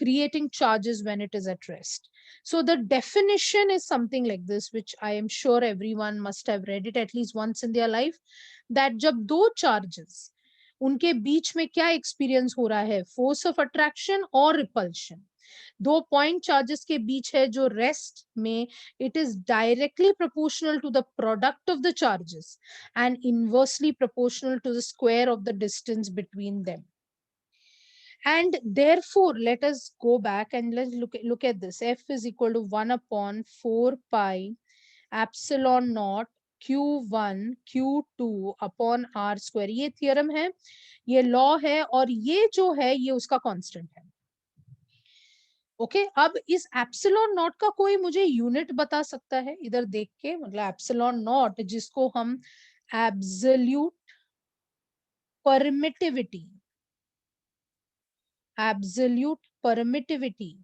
creating charges when it is at rest. So the definition is something like this, which I am sure everyone must have read it at least once in their life, that जब दो charges उनके बीच में क्या experience हो रहा है, force of attraction और repulsion, दो पॉइंट चार्जेस के बीच है जो रेस्ट में, it is directly proportional to the product of the charges and inversely proportional to the square of the distance between them. And therefore, let us go back and let's look at this. F is equal to 1 upon 4 pi epsilon naught Q1 Q2 upon R square. ये theorem है, ये law है, और ये जो है ये उसका कांस्टेंट है. ओके अब इस एप्सिलॉन नॉट का कोई मुझे यूनिट बता सकता है इधर देख के? मतलब एप्सिलॉन नॉट जिसको हम absolute permittivity, absolute permittivity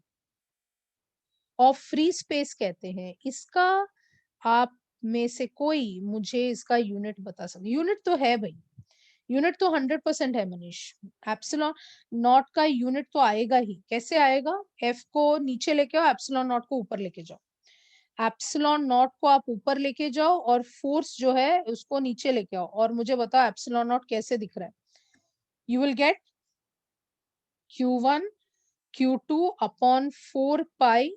of free space कहते हैं, इसका आप में से कोई मुझे इसका यूनिट बता सकते? यूनिट तो है भाई, यूनिट तो 100% है मनीष. एप्सिलॉन नॉट का यूनिट तो आएगा ही. कैसे आएगा? एफ को नीचे लेके आओ, एप्सिलॉन नॉट को ऊपर लेके जाओ. एप्सिलॉन नॉट को आप ऊपर लेके जाओ और फोर्स जो है उसको नीचे लेके आओ, और मुझे बताओ एप्सिलॉन नॉट कैसे दिख रहा है. You will get Q1 Q2 upon 4 pi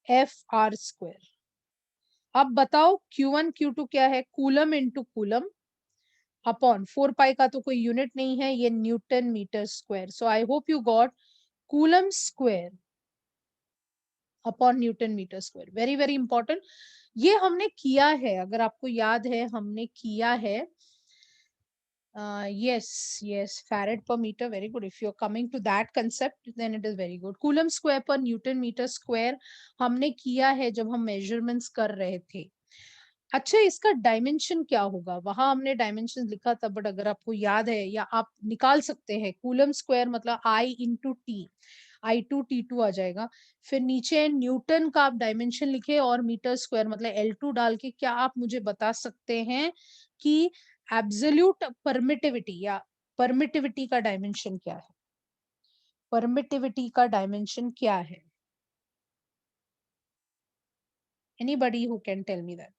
F R square. अब बताओ Q1 Q2 क्या है? Coulomb into coulomb upon 4 pi का तो कोई यूनिट नहीं है, ये newton metre square. So I hope you got coulomb square upon newton metre square. Very very important. ये हमने किया है, अगर आपको याद है हमने किया है. Yes, farad per meter, very good. If you're coming to that concept, then it is very good. Coulomb square per Newton meter square हमने किया है जब हम measurements कर रहे थे. अच्छा, इसका डायमेंशन क्या होगा? वहां हमने डायमेंशन लिखा था, बट अगर आपको याद है या आप निकाल सकते हैं, कूलम स्क्वायर मतलब I इंटू टी, I2T2 आ जाएगा. फिर नीचे न्यूटन का आप डायमेंशन लिखे और मीटर स्क्वायर मतलब L2 डाल के, क्या आप मुझे बता सकते हैं कि एब्सोल्यूट परमिटिविटी या परमिटिविटी का डायमेंशन क्या है? परमिटिविटी का डायमेंशन क्या है? Anybody who can tell me that?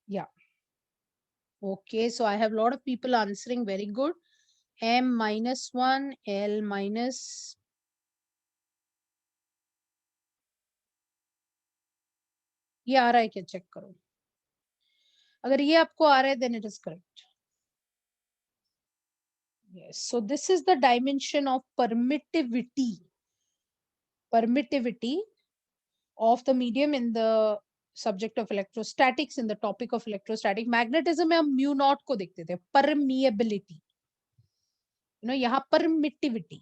Yeah. Okay, so I have a lot of people answering. Very good. M minus 1, L minus. ये आ रहा है क्या? चेक करो. अगर ये आपको आ रहा है, then it is correct. Yes. So this is the dimension of permittivity. Permittivity of the medium in the subject of electrostatics, in the topic of electrostatic magnetism में हम म्यू नॉट को देखते थे. Permeability. यहाँ permittivity.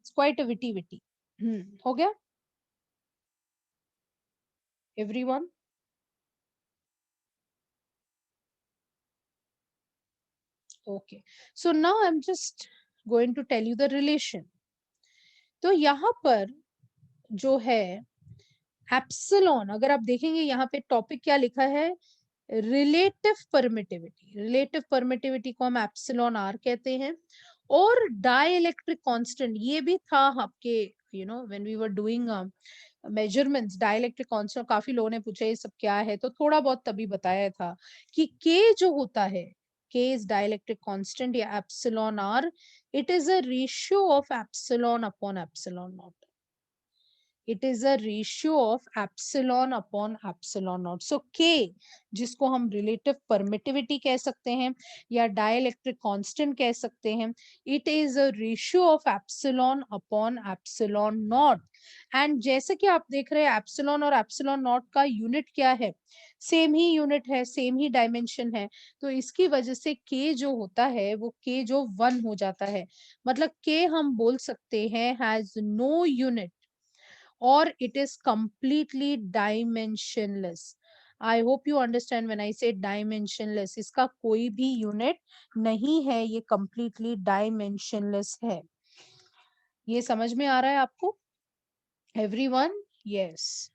It's quite a witty. हो गया? Everyone? Okay. So now I'm just going to tell you the relation. तो यहाँ पर जो है एप्सिलॉन, अगर आप देखेंगे यहाँ पे टॉपिक क्या लिखा है, रिलेटिव परमिटिविटी को हम एप्सिलॉन आर कहते हैं। और डाइलेक्ट्रिक कांस्टेंट ये भी था आपके when we were doing measurements, dielectric constant काफी लोगों ने पूछा ये सब क्या है, तो थोड़ा बहुत तभी बताया था कि के जो होता है, के इज डाइलेक्ट्रिक कांस्टेंट या epsilon R, it is a ratio of epsilon upon epsilon not. It is a ratio of epsilon upon epsilon not. So K जिसको हम रिलेटिव परमिटिविटी कह सकते हैं या डाइलेक्ट्रिक कांस्टेंट कह सकते हैं, it is a ratio of epsilon upon epsilon not. And जैसे कि आप देख रहे हैं एप्सिलॉन और एप्सिलॉन नॉट का यूनिट क्या है, सेम ही यूनिट है, सेम ही डायमेंशन है। तो इसकी वजह से के जो होता है वो के जो 1 हो जाता है, मतलब के हम बोल सकते हैं has no unit or it is completely dimensionless. I hope you understand when I say dimensionless. इसका कोई भी यूनिट नहीं है, ये completely dimensionless है। ये समझ में आ रहा है आपको everyone? Yes.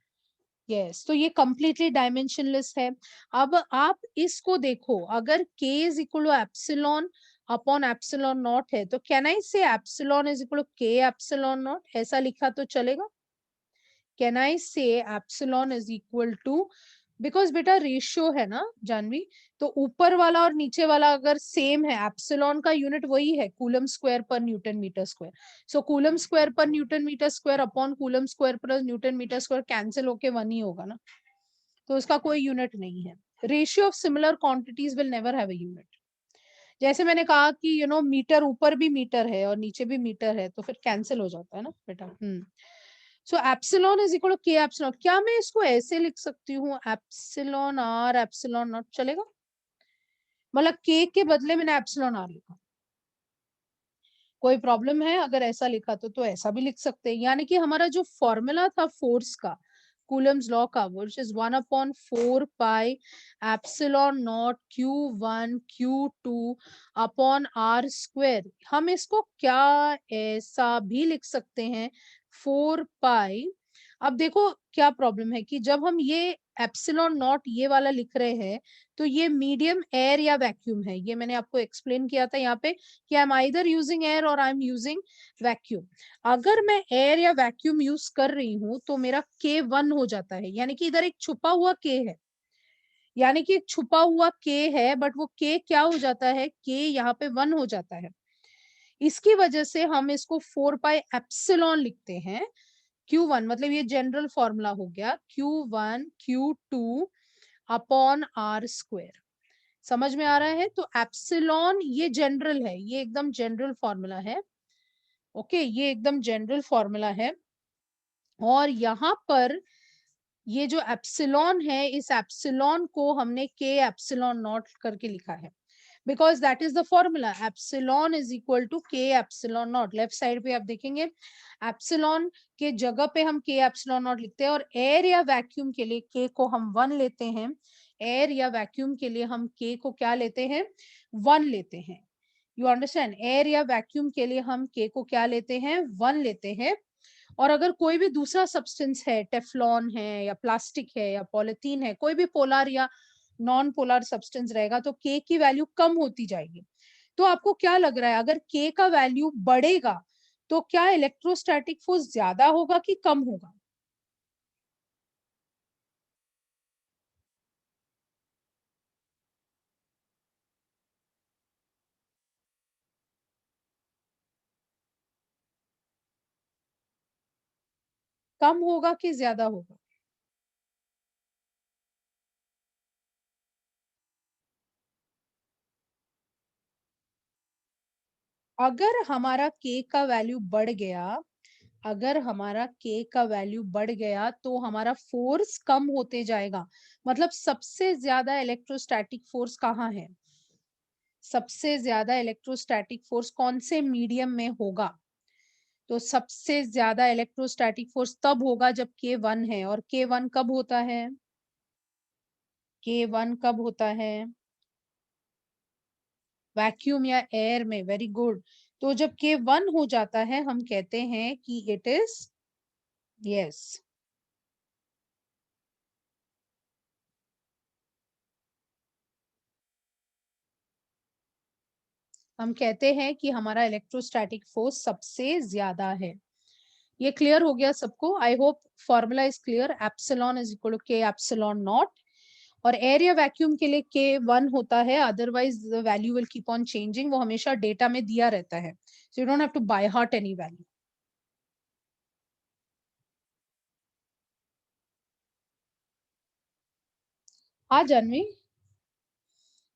Yes. तो ये completely dimensionless है। अब आप इसको देखो, अगर k is equal to epsilon upon epsilon naught है, तो can I say epsilon is equal to k epsilon naught? ऐसा लिखा तो चलेगा? Can I say epsilon is equal to, because बेटा रेशियो है ना जानवी, तो ऊपर वाला और नीचे वाला अगर सेम है, एप्सिलॉन का यूनिट वही है कूलम स्क्वायर पर newton metre square. So coulomb square पर newton metre square upon coulomb square plus newton metre square cancel होके 1 ही होगा ना, तो उसका कोई यूनिट नहीं है। Ratio of similar quantities will never have a unit. जैसे मैंने कहा कि मीटर ऊपर भी मीटर है और नीचे भी मीटर है, तो फिर कैंसिल हो जाता है ना बेटा। सो epsilon is equal to K epsilon. क्या मैं इसको ऐसे लिख सकती हूँ, एप्सिलॉन आर एप्सिलॉन नॉट, चलेगा? मतलब के के बदले मैंने एप्सिलॉन आर लिखा, कोई प्रॉब्लम है अगर ऐसा लिखा तो ऐसा भी लिख सकते हैं। यानी कि हमारा जो फॉर्मूला था फोर्स का, कूलम्स लॉ का, which is 1/4 pi epsilon naught Q1 Q2 upon R square, हम इसको क्या ऐसा भी लिख सकते हैं, 4 पाई। अब देखो क्या प्रॉब्लम है कि जब हम ये एप्सिलॉन नॉट ये वाला लिख रहे हैं, तो ये मीडियम एयर या वैक्यूम है, ये मैंने आपको एक्सप्लेन किया था यहाँ पे कि I am either using air और आई एम यूजिंग वैक्यूम। अगर मैं एयर या वैक्यूम यूज कर रही हूँ तो मेरा के 1 हो जाता है, यानी कि इधर एक छुपा हुआ के है, यानी कि एक छुपा हुआ के है, बट वो के क्या हो जाता है, के यहाँ पे 1 हो जाता है। इसकी वजह से हम इसको 4 पाई एप्सिलॉन लिखते हैं। Q1 मतलब ये जनरल फॉर्मूला हो गया, Q1 Q2 upon R square. समझ में आ रहा है? तो एप्सिलॉन ये जनरल है, ये एकदम जनरल फॉर्मूला है। ओके, ये एकदम जनरल फॉर्मूला है। और यहाँ पर ये जो एप्सिलॉन है, इस एप्सिलॉन को हमने के एप्सिलॉन नॉट करके लिखा है, because that is the formula, epsilon is equal to K epsilon naught. Left side पे आप देखेंगे एप्सिलॉन के जगह पे हम के एप्सिलॉन नॉट लिखते हैं, और एयर या वैक्यूम के लिए के को हम 1 लेते हैं, एयर या वैक्यूम के लिए हम के को क्या लेते हैं, 1 लेते हैं। You understand? एयर या वैक्यूम के लिए हम के को क्या लेते हैं, 1 लेते हैं। और अगर कोई भी दूसरा सब्सटेंस है, टेफ्लॉन है या प्लास्टिक है या पॉलिथीन है, कोई भी पोलर या नॉन पोलर सब्सटेंस रहेगा, तो के की वैल्यू कम होती जाएगी। तो आपको क्या लग रहा है, अगर के का वैल्यू बढ़ेगा तो क्या इलेक्ट्रोस्टैटिक फोर्स ज्यादा होगा कि कम होगा? कम होगा कि ज्यादा होगा? अगर हमारा के का वैल्यू बढ़ गया, अगर हमारा के का वैल्यू बढ़ गया तो हमारा फोर्स कम होते जाएगा। मतलब सबसे ज्यादा इलेक्ट्रोस्टैटिक फोर्स कहाँ है, सबसे ज्यादा इलेक्ट्रोस्टैटिक फोर्स कौन से मीडियम में होगा? तो सबसे ज्यादा इलेक्ट्रोस्टैटिक फोर्स तब होगा जब के 1 है। और के 1 कब होता है, के 1 कब होता है, वैक्यूम या एयर में। Very good. तो जब के 1 हो जाता है हम कहते हैं कि इट इज, यस, हम कहते हैं कि हमारा इलेक्ट्रोस्टैटिक फोर्स सबसे ज्यादा है। ये क्लियर हो गया सबको? I hope formula is clear. Epsilon is equal to K epsilon naught, और एरिया वैक्यूम के लिए के 1 होता है, otherwise the value will keep on changing. वो हमेशा डेटा में दिया रहता है, so you don't have to by heart any value. हाँ जानवी,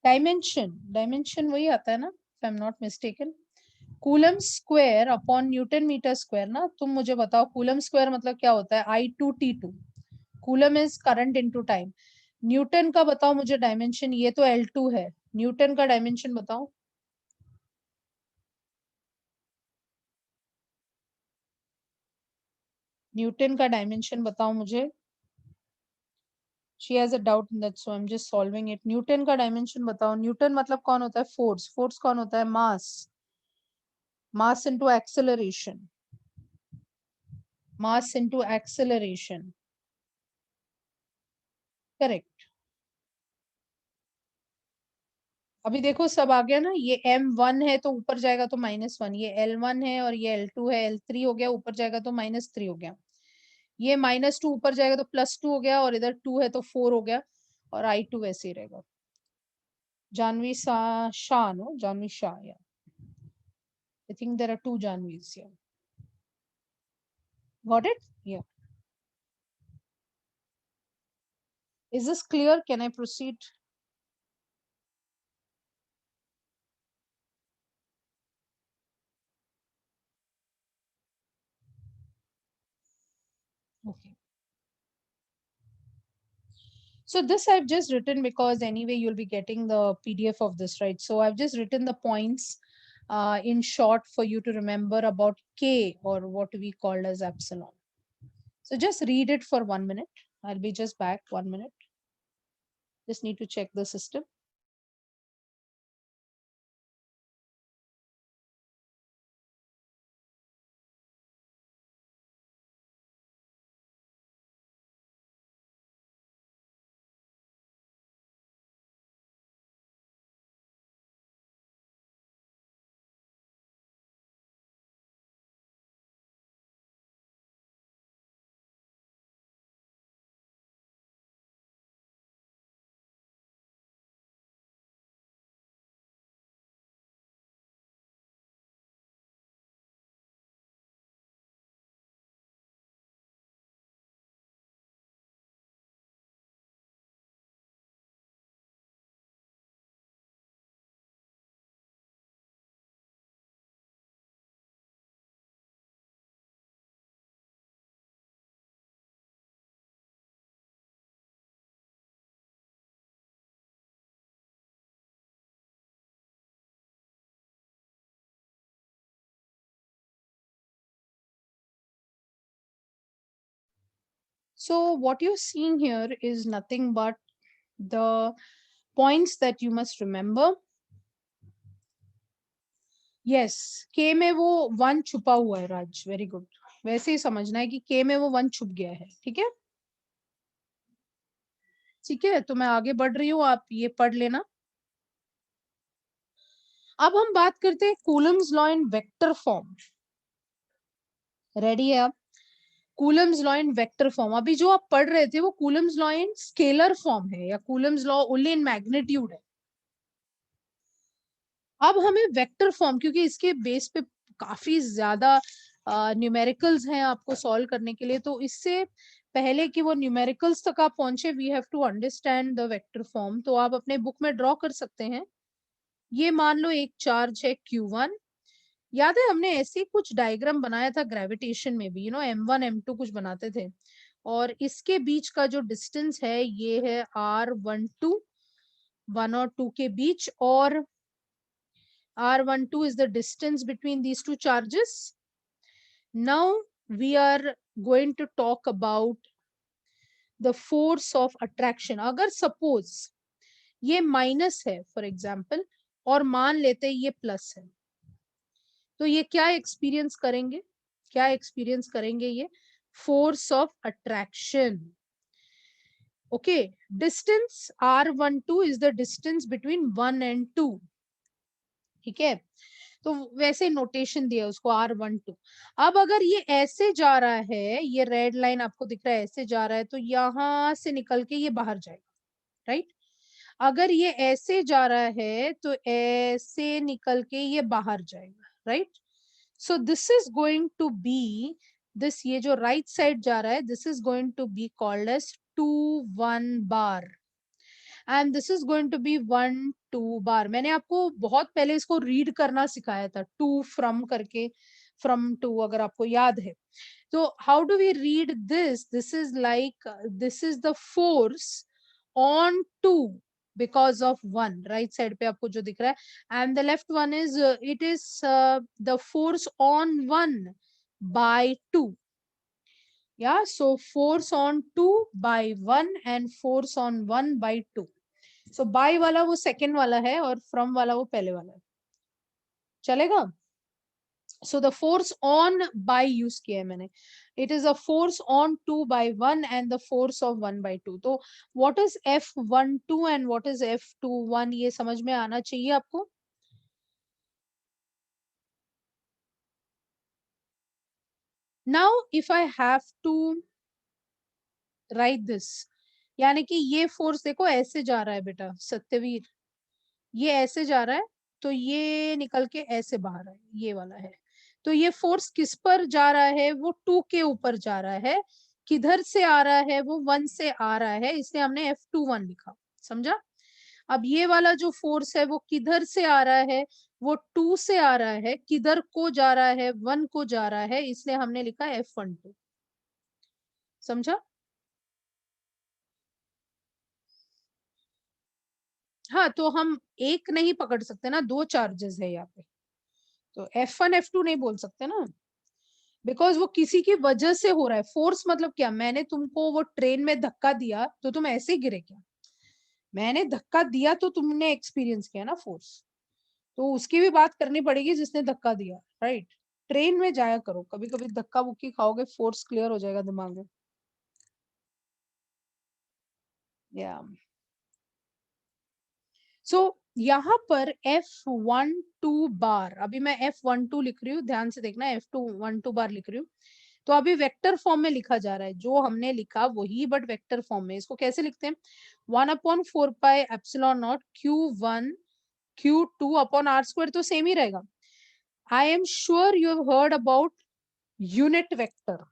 डायमेंशन वही आता है ना, if I am not mistaken, coulomb square upon newton metre square ना। तुम मुझे बताओ कूलम स्क्वायर मतलब क्या होता है? I2T2, coulomb is current into time. Newton का बताओ मुझे डायमेंशन, ये तो L2 है, न्यूटन का डायमेंशन बताओ। न्यूटन का डायमेंशन बताओ मुझे। She has a doubt in that, so I'm just solving it. Newton का डायमेंशन बताओ। न्यूटन मतलब कौन होता है? फोर्स। फोर्स कौन होता है? Mass. Mass into acceleration, mass into acceleration, correct. अभी देखो सब आ गया ना, ये M1 है तो ऊपर जाएगा तो -1, ये L1 है और ये L2 है, L3 हो गया, ऊपर जाएगा तो -3 हो गया, ये -2 ऊपर जाएगा तो +2 हो गया, और इधर 2 है तो 4 हो गया, और I2 वैसे ही रहेगा। Janvi Shah, no Janvi Shah, yeah I think there are 2 Janvis here. Got it? Yeah, is this clear? Can I proceed? Okay. So this I've just written because anyway you'll be getting the PDF of this, right? So I've just written the points in short for you to remember about K, or what we called as epsilon. So just read it for 1 minute. I'll be just back 1 minute. Just need to check the system. So what you're seeing here is nothing but the points that you must remember. Yes, K में वो 1 छुपा हुआ है राज, very good. वैसे ही समझना है कि K में वो 1 छुप गया है, ठीक है? ठीक है, तो मैं आगे बढ़ रही हूँ, आप ये पढ़ लेना। अब हम बात करते हैं Coulomb's law in vector form. Ready है आप? Coulomb's law in vector form, अभी जो आप पढ़ रहे थे वो Coulomb's law in scalar form है, या Coulomb's law only in magnitude है। अब हमें वेक्टर फॉर्म, क्योंकि इसके बेस पे काफी ज्यादा न्यूमेरिकल्स हैं आपको सॉल्व करने के लिए, तो इससे पहले कि वो न्यूमेरिकल्स तक आप पहुंचे, we have to understand the vector form. तो आप अपने बुक में ड्रॉ कर सकते हैं। ये मान लो एक चार्ज है Q1। याद है हमने ऐसे ही कुछ डायग्राम बनाया था ग्रेविटेशन में भी, M1 M2 कुछ बनाते थे, और इसके बीच का जो डिस्टेंस है ये है R12, 1 और 2 के बीच, और R12 is the distance between these two charges. Now we are going to talk about the force of attraction. अगर suppose ये माइनस है फॉर एग्जाम्पल, और मान लेते ये प्लस है, तो ये क्या एक्सपीरियंस करेंगे? क्या एक्सपीरियंस करेंगे? ये force of attraction. Okay, distance R12 is the distance between 1 and 2. ठीक है, तो वैसे नोटेशन दिया उसको R12। अब अगर ये ऐसे जा रहा है, ये रेड लाइन आपको दिख रहा है ऐसे जा रहा है, तो यहां से निकल के ये बाहर जाएगा, राइट। अगर ये ऐसे जा रहा है तो ऐसे निकल के ये बाहर जाएगा, right. So this is going to be this, ये जो राइट साइड जा रहा है, this is going to be called as 2 1 bar, and this is going to be 1 2 bar. मैंने आपको बहुत पहले इसको रीड करना सिखाया था, टू फ्रॉम करके, फ्रॉम टू, अगर आपको याद है। तो how do we read this? This is like, this is the force on to because of one, right side पे आपको जो दिख रहा है, and the left one is, it is the force on one by two. Yeah, so force on 2 by 1 and force on 1 by 2. So by वाला वो second वाला है और from वाला वो पहले वाला है, चलेगा। So the force on by use किया है मैंने, it is a force on 2 by 1 and the force of 1 by 2. तो what is F12 and what is F21, ये समझ में आना चाहिए आपको। Now if I have to write this, यानी कि ये फोर्स देखो ऐसे जा रहा है बेटा सत्यवीर, ये ऐसे जा रहा है, तो ये निकल के ऐसे बाहर है, ये वाला है। तो ये फोर्स किस पर जा रहा है? वो 2 के ऊपर जा रहा है। किधर से आ रहा है? वो 1 से आ रहा है, इसलिए हमने F21 लिखा, समझा। अब ये वाला जो फोर्स है वो किधर से आ रहा है? वो 2 से आ रहा है। किधर को जा रहा है? 1 को जा रहा है, इसलिए हमने लिखा F12, समझा। हाँ, तो हम एक नहीं पकड़ सकते ना, दो चार्जेस है यहाँ पे, तो F1 F2 नहीं बोल सकते ना, बिकॉज वो किसी की वजह से हो रहा है। फोर्स मतलब क्या? मैंने तुमको वो ट्रेन में धक्का दिया तो तुम ऐसे ही गिरे क्या? मैंने धक्का दिया तो तुमने एक्सपीरियंस किया ना फोर्स, तो उसकी भी बात करनी पड़ेगी जिसने धक्का दिया, राइट। ट्रेन में जाया करो, कभी कभी धक्का बुक्की खाओगे, फोर्स क्लियर हो जाएगा दिमाग में। या सो यहाँ पर F12 बार, अभी मैं F12 लिख रही हूँ, ध्यान से देखना, F12 बार लिख रही हूँ। तो अभी वेक्टर फॉर्म में लिखा जा रहा है, जो हमने लिखा वही, बट वेक्टर फॉर्म में। इसको कैसे लिखते हैं? 1/4 pi epsilon naught Q1 Q2 upon R² तो सेम ही रहेगा। I am sure you have heard about unit vector,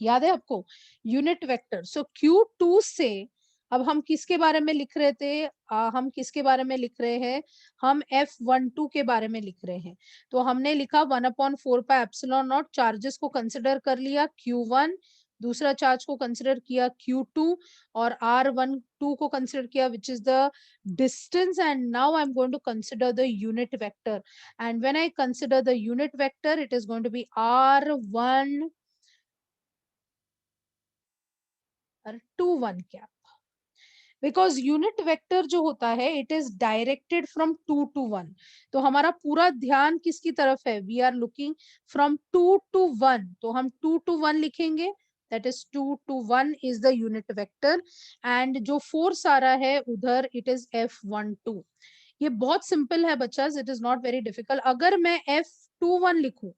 याद है आपको? Unit vector. सो Q2 से अब हम किसके बारे में लिख रहे थे? हम किसके बारे में लिख रहे हैं? हम F12 के बारे में लिख रहे हैं। तो हमने लिखा 1/4 पाई एप्सिलॉन नॉट, चार्जेस को कंसिडर कर लिया Q1, दूसरा चार्ज को कंसिडर किया Q2, और R12 को कंसिडर किया, which is the distance. And now I am going to consider the unit vector, and when I consider the unit vector, it is going to be R1 और 2 1 cap. Because unit vector जो होता है, it is directed from 2 to 1। तो हमारा पूरा ध्यान किसकी तरफ है? We are looking from 2 to 1, तो हम 2 to 1 लिखेंगे, that is 2 to 1 is the unit vector. And जो फोर्स आ रहा है उधर, इट इज F12। ये बहुत सिंपल है बच्चा, it is not very difficult. अगर मैं F21 लिखूं,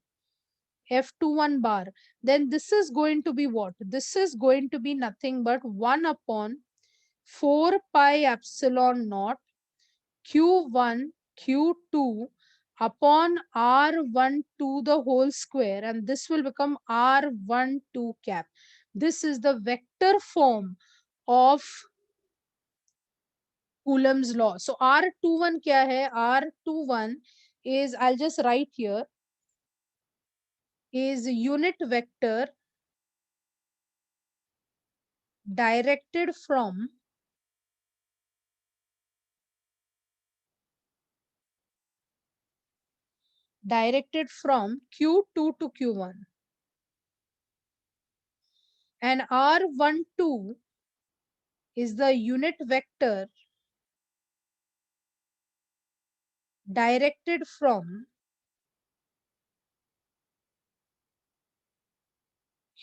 F21 bar, then this is going to be what? This is going to be nothing but 1/4 pi epsilon naught Q1 Q2 upon R12 the whole square, and this will become R12 cap. This is the vector form of Coulomb's law. So R21 क्या है? R21 is, I'll just write here, is unit vector directed from Q2 to Q1, and R12 is the unit vector directed from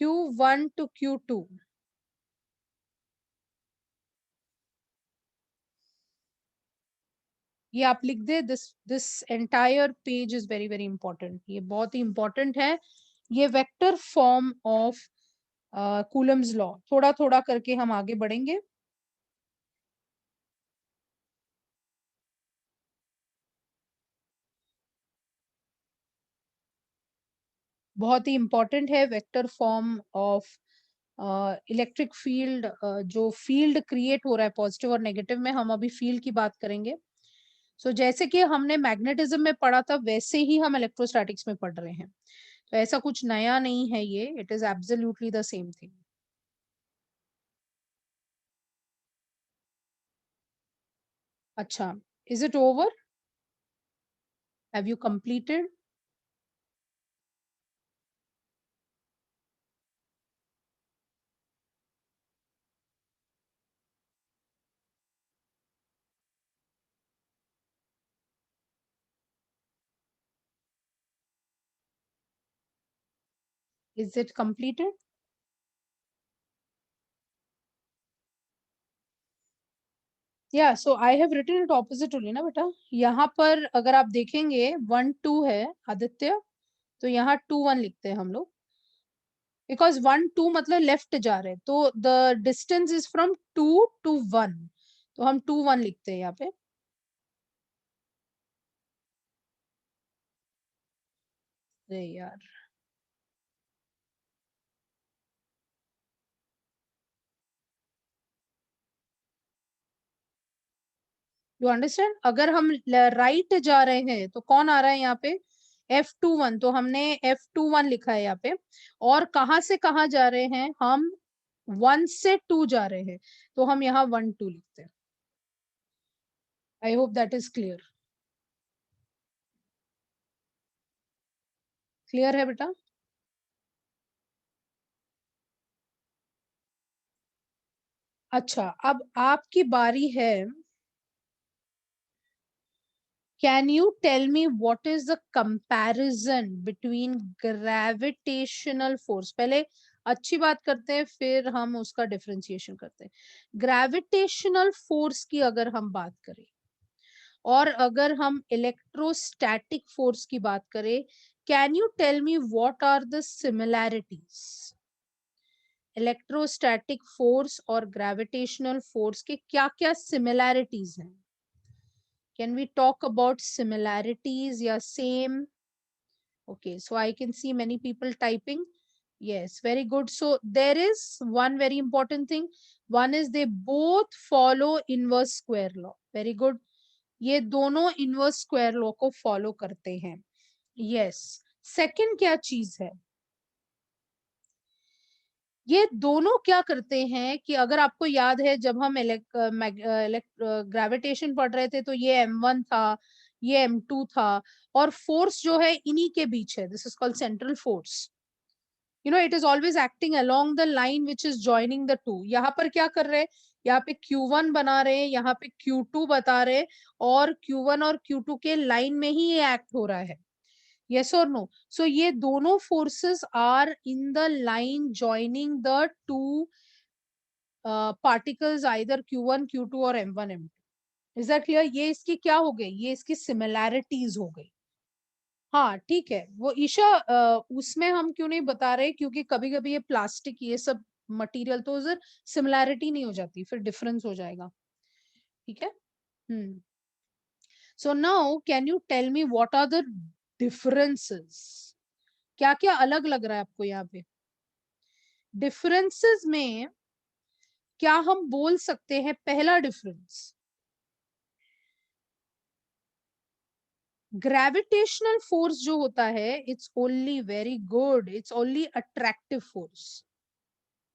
Q1 to Q2. ये आप लिख दे, this entire page is very very important, ये बहुत ही important है। ये vector form of Coulomb's law, थोड़ा थोड़ा करके हम आगे बढ़ेंगे। बहुत ही इंपॉर्टेंट है vector form of electric field, जो फील्ड क्रिएट हो रहा है पॉजिटिव और नेगेटिव में, हम अभी फील्ड की बात करेंगे। सो जैसे कि हमने मैग्नेटिज्म में पढ़ा था वैसे ही हम इलेक्ट्रोस्टैटिक्स में पढ़ रहे हैं, तो ऐसा कुछ नया नहीं है ये, it is absolutely the same thing. अच्छा, is it over? Have you completed? Is it completed? या so I have written it opposite only ना बेटा। यहाँ पर अगर आप देखेंगे 1 2 है आदित्य, तो यहाँ 2 1 लिखते हैं हम लोग, बिकॉज 1 2 मतलब लेफ्ट जा रहे हैं, तो the distance is from 2 to 1, तो हम 2 1 लिखते हैं यहाँ पे। अरे यार, यू अंडरस्टैंड? अगर हम राइट जा रहे हैं तो कौन आ रहा है यहाँ पे? F21, तो हमने F21 लिखा है यहाँ पे। और कहाँ से कहाँ जा रहे हैं हम? 1 से 2 जा रहे हैं, तो हम यहाँ 1 2 लिखते हैं। I hope that is clear. Clear है बेटा? अच्छा, अब आपकी बारी है। Can you tell me what is the comparison between gravitational force? पहले अच्छी बात करते हैं, फिर हम उसका डिफरेंशिएशन करते हैं। ग्रेविटेशनल फोर्स की अगर हम बात करें और अगर हम इलेक्ट्रोस्टैटिक फोर्स की बात करें, can you tell me what are the similarities? Electrostatic force और ग्रेविटेशनल फोर्स के क्या क्या सिमिलैरिटीज हैं? Can we talk about similarities? Yeah, same. Okay, so I can see many people typing. Yes, very good. So there is one very important thing. One is they both follow inverse square law. Very good. ये दोनों inverse square law को follow करते हैं. Yes. Second क्या चीज है? ये दोनों क्या करते हैं कि अगर आपको याद है जब हम ग्रेविटेशन पढ़ रहे थे तो ये M1 था, ये M2 था, और फोर्स जो है इन्हीं के बीच है, this is called central force. You know it is always acting along the line which is joining the two. यहाँ पर क्या कर रहे हैं? यहाँ पे Q1 बना रहे हैं, यहाँ पे Q2 बता रहे हैं, और Q1 और Q2 के लाइन में ही ये एक्ट हो रहा है। Yes or no? So ये दोनों forces are in the line joining the two particles, either Q1 Q2 और M1 M2। Is that clear? ये इसकी क्या हो गई? ये इसकी similarities हो गई। हाँ ठीक है, वो ईशा उसमें हम क्यों नहीं बता रहे, क्योंकि कभी कभी ये प्लास्टिक ये सब मटेरियल तो उधर सिमिलैरिटी नहीं हो जाती, फिर डिफरेंस हो जाएगा। ठीक है। Hmm. So now can you tell me what are the differences? क्या क्या अलग लग रहा है आपको यहाँ पे? डिफरेंसेस में क्या हम बोल सकते हैं? पहला डिफरेंस, ग्रेविटेशनल फोर्स जो होता है it's only very good, it's only attractive force,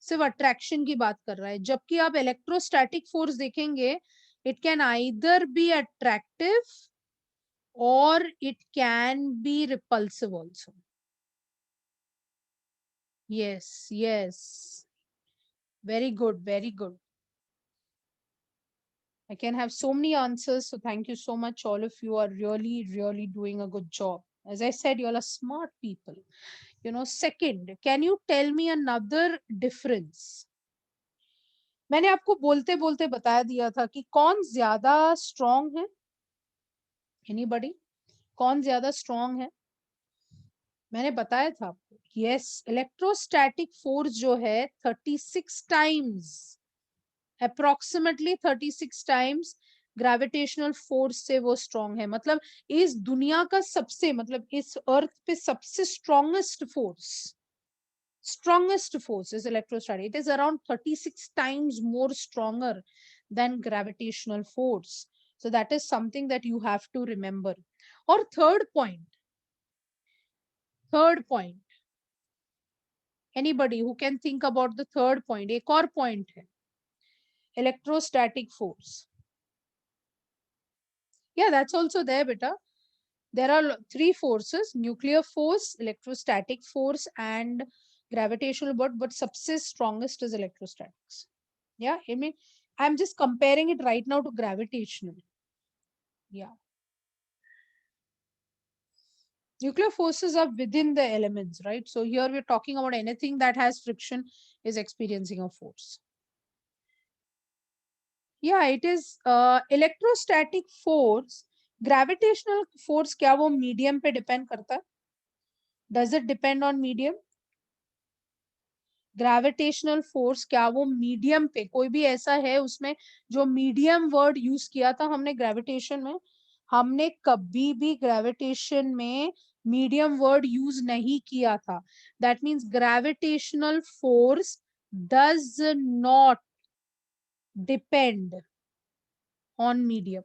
सिर्फ अट्रैक्शन की बात कर रहा है। जबकि आप इलेक्ट्रोस्टैटिक फोर्स देखेंगे, it can either be attractive और it can be repulsive also. Yes yes, very good very good. I can have so many answers. So thank you so much. All of you are really, really doing a good job. As I said, you all are smart people. You know, second, can you tell me another difference? मैंने आपको बोलते बोलते बता दिया था कि कौन ज्यादा स्ट्रॉन्ग है? एनीबॉडी? कौन ज्यादा स्ट्रॉन्ग है? मैंने बताया था आपको, यस, इलेक्ट्रोस्टैटिक फोर्स जो है 36 times, approximately 36 times gravitational force से वो स्ट्रॉन्ग है। मतलब इस दुनिया का सबसे, मतलब इस अर्थ पे सबसे strongest force is electrostatic. It is around 36 times more stronger than gravitational force. So that is something that you have to remember. Or third point, anybody who can think about the third point? एक और point है, electrostatic force. Yeah, that's also there, beta. There are three forces: nuclear force, electrostatic force, and gravitational. But सबसे strongest is electrostatics. Yeah, I mean, I'm just comparing it right now to gravitational. Yeah. Nuclear forces are within the elements, right? So here we're talking about anything that has friction is experiencing a force. Yeah, it is electrostatic force. Gravitational force क्या वो medium पे depend करता है? Does it depend on medium? Gravitational force क्या वो medium पे, कोई भी ऐसा है उसमें जो मीडियम वर्ड यूज किया था हमने ग्रेविटेशन में? हमने कभी भी ग्रेविटेशन में मीडियम वर्ड यूज नहीं किया था. That means gravitational force does not depend on medium,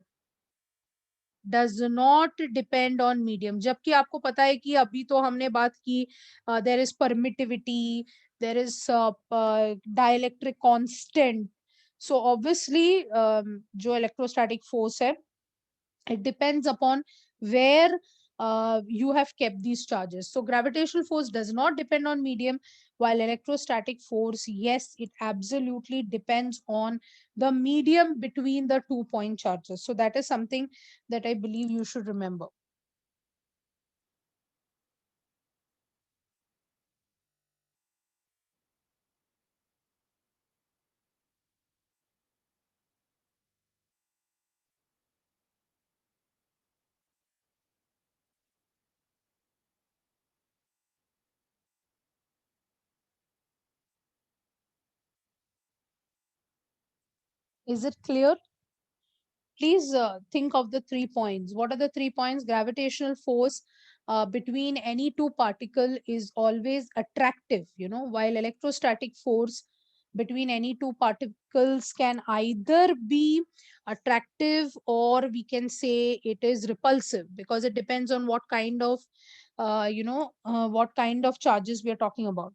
does not depend on medium. जबकि आपको पता है कि अभी तो हमने बात की there is permittivity, there is dielectric constant. So obviously जो इलेक्ट्रोस्टैटिक फोर्स है, it depends upon where you have kept these charges. So gravitational force does not depend on medium, while electrostatic force, yes, it absolutely depends on the medium between the 2 point charges. So that is something that I believe you should remember. Is it clear? Please think of the 3 points. What are the 3 points? Gravitational force between any two particle is always attractive, while electrostatic force between any two particles can either be attractive, or we can say it is repulsive, because it depends on what kind of charges we are talking about.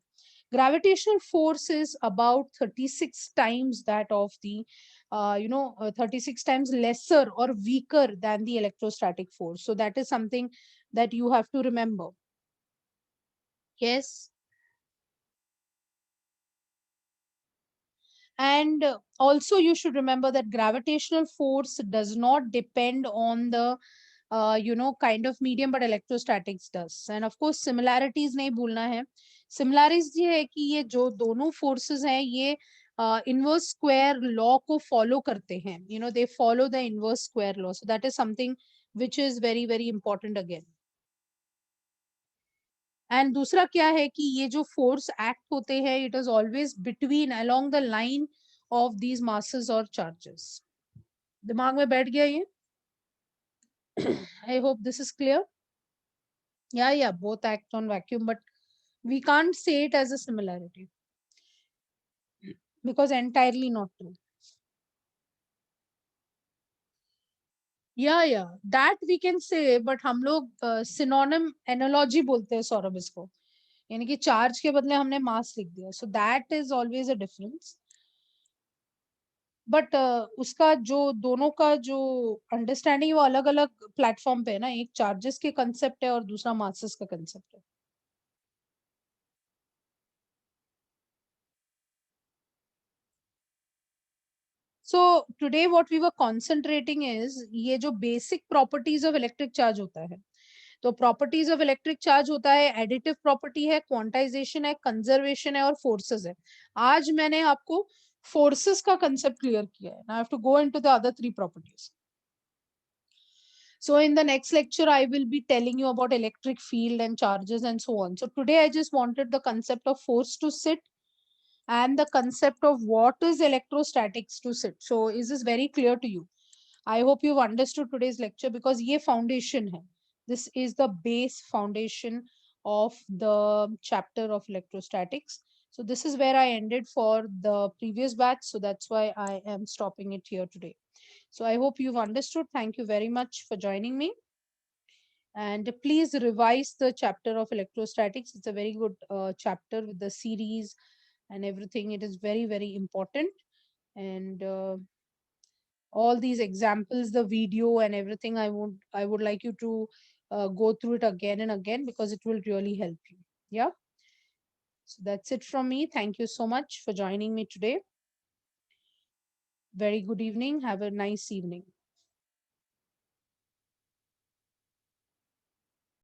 Gravitational force is about 36 times that of the 36 times lesser or weaker than the electrostatic force. So that is something that you have to remember. Yes. And also you should remember that gravitational force does not depend on the kind of medium, but electrostatics does. And of course similarities नहीं भूलना है. Similarities ये है कि ये जो दोनों forces हैं, ये inverse square law को follow करते हैं. They follow the inverse square law. So that is something which is very very important again. And दूसरा क्या है कि ये जो फोर्स एक्ट होते हैं, it is always between, along the line of these masses और चार्जेस. दिमाग में बैठ गया ये? I hope this is clear. या both act on vacuum, but we can't say it as a similarity because entirely not true. या that we can say, but हम लोग synonym analogy बोलते हैं सौरभ इसको, यानी कि चार्ज के बदले हमने मास लिख दिया. So that is always a difference. But उसका जो दोनों का जो अंडरस्टैंडिंग वो अलग अलग प्लेटफॉर्म पे है ना. एक चार्जेस के कंसेप्ट है और दूसरा मासेस का कंसेप्ट है. So today what we were concentrating is ये जो basic properties of electric charge होता है. तो प्रॉपर्टीज ऑफ इलेक्ट्रिक चार्ज होता है, एडिटिव प्रॉपर्टी है, क्वांटाइजेशन है, कंजर्वेशन है और फोर्सेस है. आज मैंने आपको फोर्सेस का कंसेप्ट क्लियर किया है. Now I have to go into the other three properties. So in the next lecture, I will be telling you about electric field and charges and so on. So today I just wanted the concept of force to sit and the concept of what is electrostatics to sit. So is this very clear to you? I hope you've understood today's lecture because ये foundation है. This is the base foundation of the chapter of electrostatics. So this is where I ended for the previous batch. So that's why I am stopping it here today. So I hope you've understood. Thank you very much for joining me. And please revise the chapter of electrostatics. It's a very good chapter with the series and everything. It is very, very important. And all these examples, the video and everything, I would like you to go through it again and again because it will really help you. Yeah. So that's it from me. Thank you so much for joining me today. Very good evening. Have a nice evening.